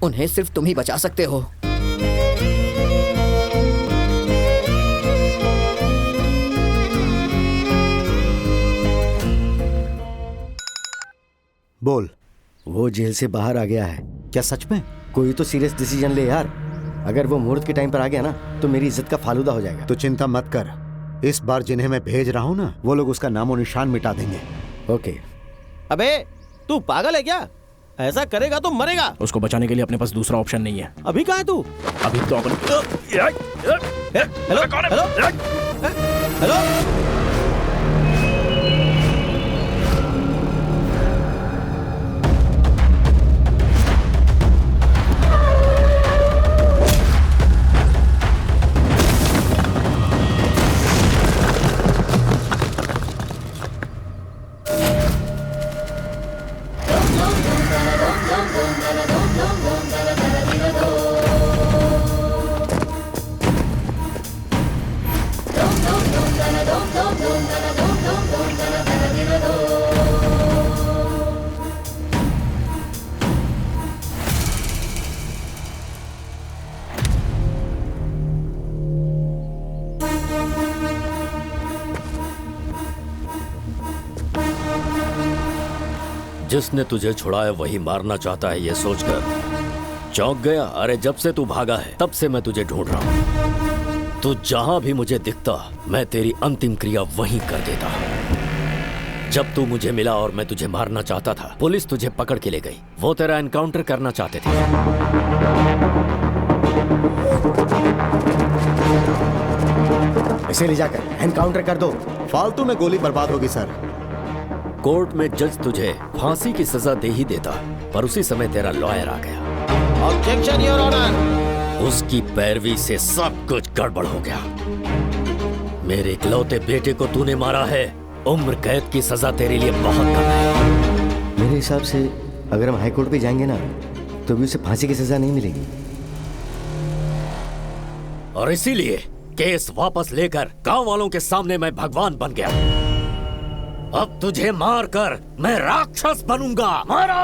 उन्हें सिर्फ तुम ही बचा सकते हो। बोल। वो जेल से बाहर आ गया है। क्या सच में? कोई तो सीरियस डिसीजन ले यार। अगर वो मुहूर्त के टाइम पर आ गया ना तो मेरी इज्जत का फालूदा हो जाएगा। तो चिंता मत कर, इस बार जिन्हें मैं भेज रहा हूँ ना, वो लोग उसका नामो निशान मिटा देंगे। ओके। अबे तू पागल है क्या? ऐसा करेगा तो मरेगा। उसको बचाने के लिए अपने पास दूसरा ऑप्शन नहीं है। अभी कहाँ है तू? अभी तो अपन हेलो हेलो हेलो। जिसने तुझे छुड़ाया वही मारना चाहता है, ये सोचकर चौंक गया। अरे जब से तू भागा है तब से मैं तुझे ढूंढ रहा हूं। तू जहां भी मुझे दिखता मैं तेरी अंतिम क्रिया वहीं कर देता। जब तू मुझे मिला और मैं तुझे मारना चाहता था, पुलिस तुझे पकड़ के ले गई। वो तेरा एनकाउंटर करना चाहते थे। इसे ले जाकर एनकाउंटर कर दो। फालतू में गोली बर्बाद होगी सर। कोर्ट में जज तुझे फांसी की सजा दे ही देता, पर उसी समय तेरा लॉयर आ गया। Objection your honour. उसकी पैरवी से सब कुछ गड़बड़ हो गया। मेरे इकलौते बेटे को तूने मारा है, उम्र कैद की सजा तेरे लिए बहुत कम है। मेरे हिसाब से अगर हम हाई कोर्ट पे जाएंगे ना तो भी उसे फांसी की सजा नहीं मिलेगी। और इसीलिए केस वापस लेकर गांव वालों के सामने मैं भगवान बन गया। अब तुझे मारकर मैं राक्षस बनूंगा। मारो!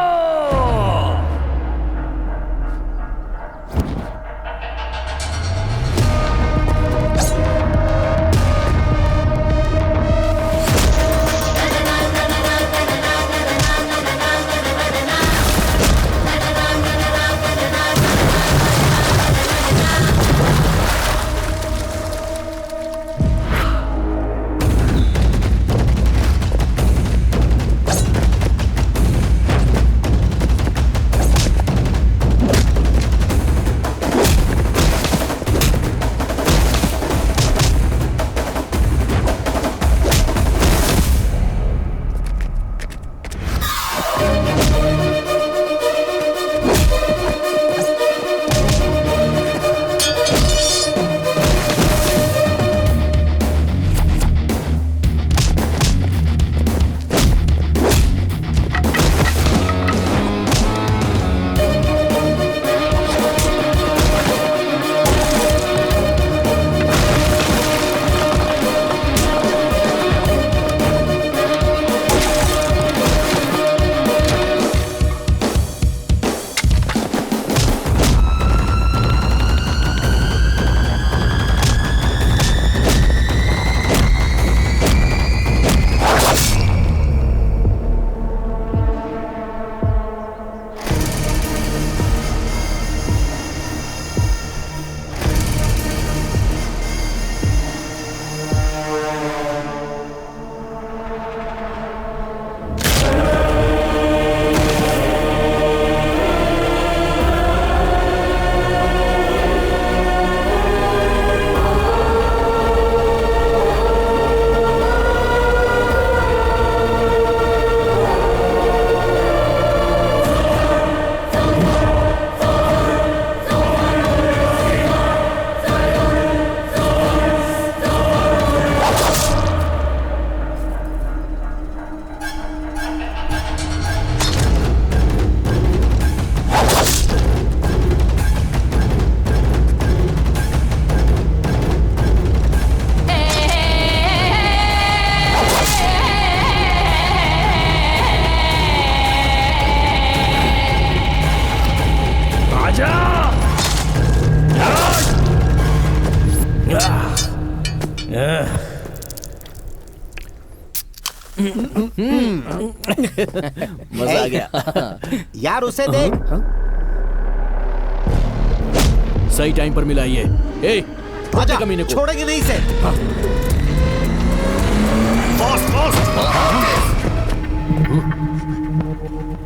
मजा आ गया। यार उसे देख। सही टाइम पर मिला ये। ए, आजा, कमीने को छोड़ेंगे नहीं इसे।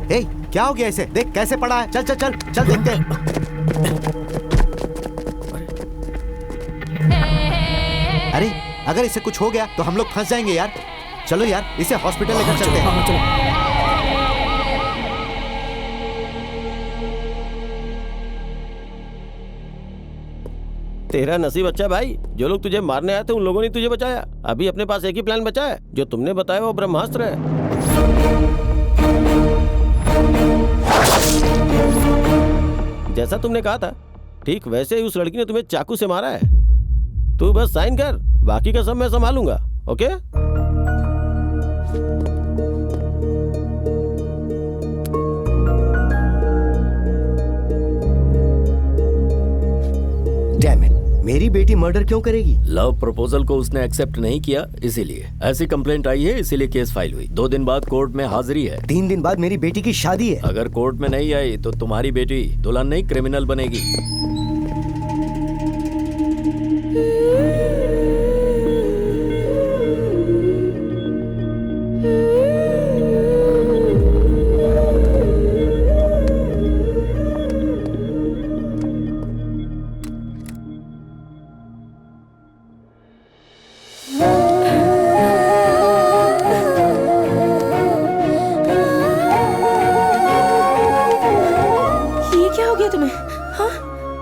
ए, क्या हो गया इसे? देख कैसे पड़ा है। चल चल चल चल देखते हैं। अरे अगर इसे कुछ हो गया तो हम लोग फंस जाएंगे यार। चलो यार इसे हॉस्पिटल लेकर चलते हैं। तेरा नसीब अच्छा भाई, जो लोग तुझे मारने आए थे उन लोगों ने तुझे बचाया। अभी अपने पास एक ही प्लान बचा है, जो तुमने बताया वो ब्रह्मास्त्र है। जैसा तुमने कहा था ठीक वैसे ही उस लड़की ने तुम्हें चाकू से मारा है। तू बस साइन कर, बाकी का सब मैं संभालूंगा। ओके? डैम इट, मेरी बेटी मर्डर क्यों करेगी? लव प्रपोजल को उसने एक्सेप्ट नहीं किया, इसीलिए ऐसी कंप्लेंट आई है, इसीलिए केस फाइल हुई। 2 दिन बाद कोर्ट में हाजिरी है। 3 दिन बाद मेरी बेटी की शादी है। अगर कोर्ट में नहीं आई तो तुम्हारी बेटी दुल्हन नहीं क्रिमिनल बनेगी।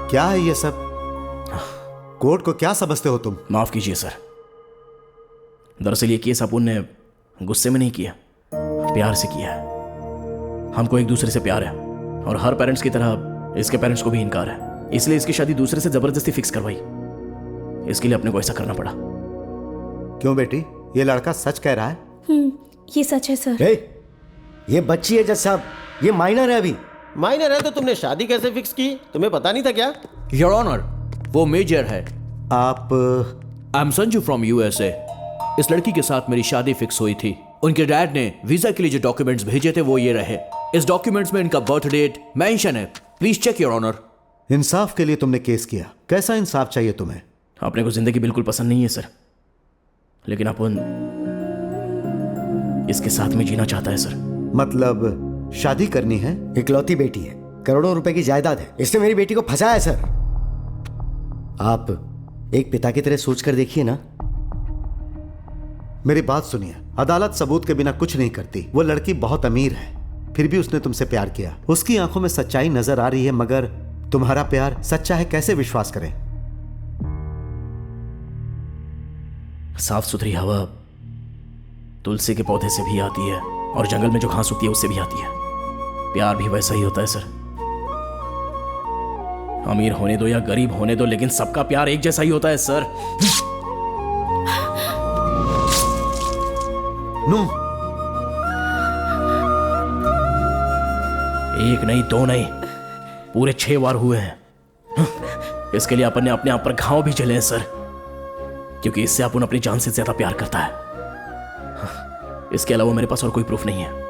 क्या है ये सब? कोर्ट को क्या समझते हो तुम? माफ कीजिए सर, दरअसल ये केस अपुन ने गुस्से में नहीं किया, प्यार से किया है। हमको एक दूसरे से प्यार है और हर पेरेंट्स की तरह इसके पेरेंट्स को भी इनकार है, इसलिए इसकी शादी दूसरे से जबरदस्ती फिक्स करवाई। इसके लिए अपने को ऐसा करना पड़ा। क्यों बेटी, ये लड़का सच कह रहा है? ये सच है सर। ये बच्ची है जज साहब, ये माइनर है अभी। माइनर है तो तुमने शादी कैसे फिक्स की? तुम्हें पता नहीं था क्या? योर ऑनर, वो मेजर है। आप? I am Sanju from USA. इस लड़की के साथ मेरी शादी फिक्स हुई थी। उनके डैड ने वीजा के लिए जो डॉक्यूमेंट्स भेजे थे वो ये रहे। इस डॉक्यूमेंट्स में इनका बर्थ डेट मेंशन है। Please check your honour. इंसाफ के लिए तुमने केस किया, कैसा इंसाफ चाहिए तुम्हें? अपने को जिंदगी बिल्कुल पसंद नहीं है सर, लेकिन अपन इसके साथ में जीना चाहता है सर। मतलब शादी करनी है? इकलौती बेटी है, करोड़ों रुपए की जायदाद है, इसने मेरी बेटी को फंसाया है सर। आप एक पिता की तरह सोच कर देखिए ना। मेरी बात सुनिए, अदालत सबूत के बिना कुछ नहीं करती। वो लड़की बहुत अमीर है, फिर भी उसने तुमसे प्यार किया। उसकी आंखों में सच्चाई नजर आ रही है, मगर तुम्हारा प्यार सच्चा है कैसे विश्वास करें? साफ सुथरी हवा तुलसी के पौधे से भी आती है और जंगल में जो घास उगती है उससे भी आती है। प्यार भी वैसा ही होता है सर। अमीर होने दो या गरीब होने दो, लेकिन सबका प्यार एक जैसा ही होता है सर। नो, एक नहीं, दो नहीं, पूरे 6 बार हुए हैं। इसके लिए अपन ने अपने आप पर घाव भी झेले हैं सर, क्योंकि इससे अपन अपनी जान से ज्यादा प्यार करता है। इसके अलावा मेरे पास और कोई प्रूफ नहीं है।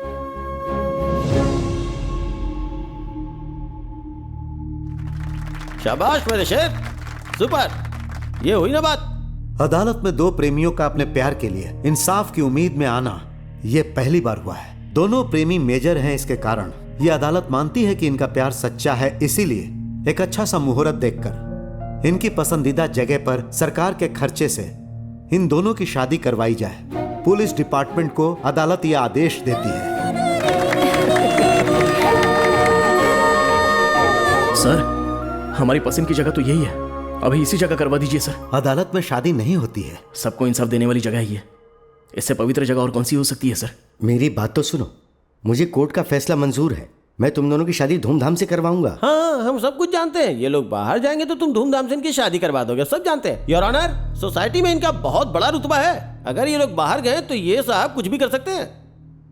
शाबाश मेरे शेर, सुपर। ये हुई ना बात। अदालत में दो प्रेमियों का अपने प्यार के लिए इंसाफ की उम्मीद में आना यह पहली बार हुआ है। दोनों प्रेमी मेजर हैं, इसके कारण यह अदालत मानती है कि इनका प्यार सच्चा है। इसीलिए एक अच्छा सा मुहूर्त देखकर इनकी पसंदीदा जगह पर सरकार के खर्चे से इन दोनों की शादी करवाई जाए। पुलिस डिपार्टमेंट को अदालत यह आदेश देती है। सर, हमारी पसंद की जगह तो यही है, अभी इसी जगह करवा दीजिए सर। अदालत में शादी नहीं होती है। सबको इंसाफ देने वाली जगह ही है, इससे पवित्र जगह और कौन सी हो सकती है सर? मेरी बात तो सुनो, मुझे कोर्ट का फैसला मंजूर है। मैं तुम दोनों की शादी धूमधाम से करवाऊंगा। हाँ, हम सब कुछ जानते हैं। ये लोग बाहर जाएंगे तो तुम धूमधाम से इनकी शादी करवा दोगे, सब जानते हैं। योर ऑनर, सोसाइटी में इनका बहुत बड़ा रुतबा है। अगर ये लोग बाहर गए तो ये साहब कुछ भी कर सकते हैं।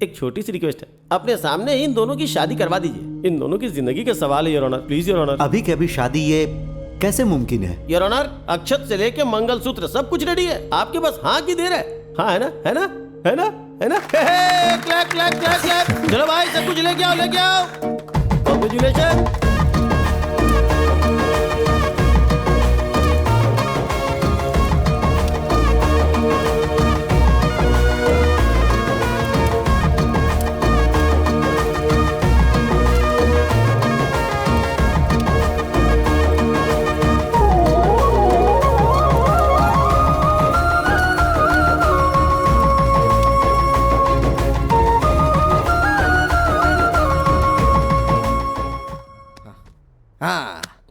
एक छोटी सी रिक्वेस्ट है, अपने सामने ही इन दोनों की शादी करवा दीजिए। इन दोनों की जिंदगी का सवाल है your honour, please your honour. अभी के अभी शादी ये कैसे मुमकिन है? योर ऑनर, अक्षत से लेके मंगलसूत्र सब कुछ रेडी है, आपके बस हाँ की देर है। हाँ है ना, है ना, है ना, है ना? Clap clap clap clap. चलो भाई, सब कुछ लेके आओ, लेके आओ। कांग्रेचुलेशन।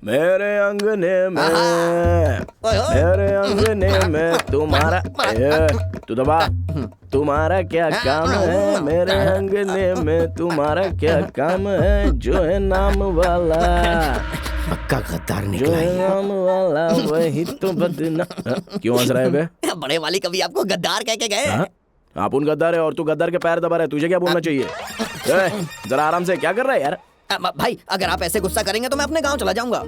मेरे अंगने में, मेरे अंगने में तुम्हारा, तू दबा, तुम्हारा क्या काम है? मेरे अंगने में तुम्हारा क्या काम है? जो है नाम वाला, पक्का गद्दार जो निकला है है। नाम वाला वही तो बदना। क्यों हंस रहा है बे? बड़े वाली कभी आपको गद्दार कह के गए? हाँ? आप उन गद्दार है और तू गद्दार के पैर दबा रहा है, तुझे क्या बोलना चाहिए? जरा आराम से, क्या कर रहा है यार? भाई, अगर आप ऐसे गुस्सा करेंगे तो मैं अपने गांव चला जाऊंगा।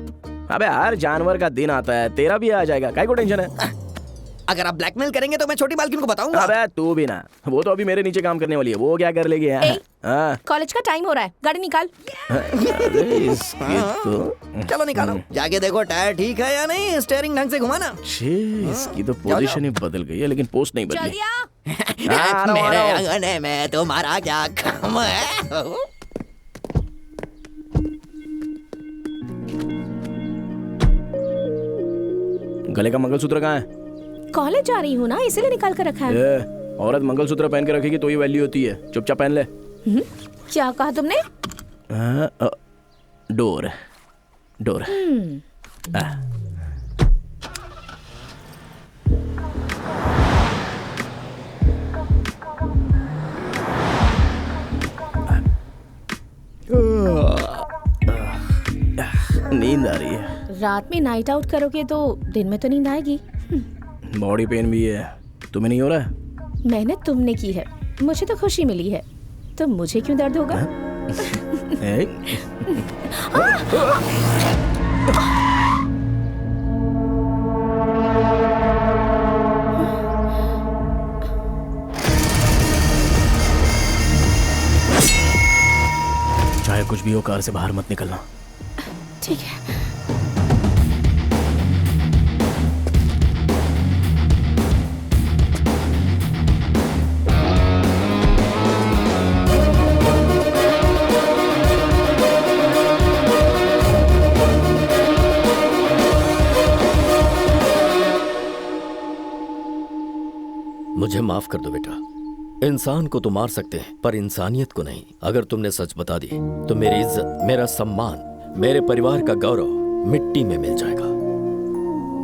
अबे हर जानवर का दिन आता है, तेरा भी आ जाएगा, काहे को टेंशन है? अगर आप ब्लैकमेल करेंगे तो मैं छोटी मालकिन को बताऊंगा। अबे तू भी ना, वो तो अभी मेरे नीचे काम करने वाली है, वो क्या कर लेगी यार? हाँ। कॉलेज का टाइम हो रहा है, गाड़ी निकाल। अरे इसकी तो चलो निकालो, जाके देखो टायर ठीक है या नहीं, स्टीयरिंग ढंग से घुमाना। इसकी तो पोजीशन ही बदल गई है, लेकिन पोस्ट नहीं बदली। जल्दी आ। मेरे अंगने में तुम्हारा क्या काम है? गले का मंगलसूत्र कहाँ है? कॉलेज जा रही हूँ ना, इसीलिए निकाल कर रखा है। औरत मंगलसूत्र पहन के रखेगी तो ही वैल्यू होती है, चुपचाप पहन ले। क्या कहा तुमने? Door, door. नींद आ रही है। रात में नाइट आउट करोगे तो दिन में तो नींद आएगी। बॉडी पेन भी है, तुम्हें नहीं हो रहा है? मेहनत तुमने की है, मुझे तो खुशी मिली है, तो मुझे क्यों दर्द होगा? चाहे कुछ भी हो, कार से बाहर मत निकलना। ठीक है। मुझे माफ कर दो बेटा। इंसान को तो मार सकते हैं पर इंसानियत को नहीं। अगर तुमने सच बता दी तो मेरी इज्जत, मेरा सम्मान, मेरे परिवार का गौरव मिट्टी में मिल जाएगा।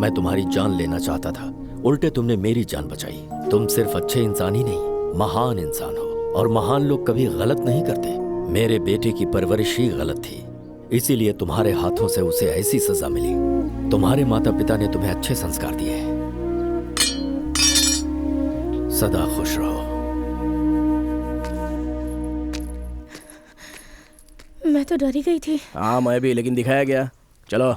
मैं तुम्हारी जान लेना चाहता था, उल्टे तुमने मेरी जान बचाई। तुम सिर्फ अच्छे इंसान ही नहीं, महान इंसान हो, और महान लोग कभी गलत नहीं करते। मेरे बेटे की परवरिश ही गलत थी, इसीलिए तुम्हारे हाथों से उसे ऐसी सजा मिली। तुम्हारे माता पिता ने तुम्हें अच्छे संस्कार दिए। सदा खुश रहो। मैं तो डरी गई थी। हाँ मैं भी, लेकिन दिखाया गया। चलो।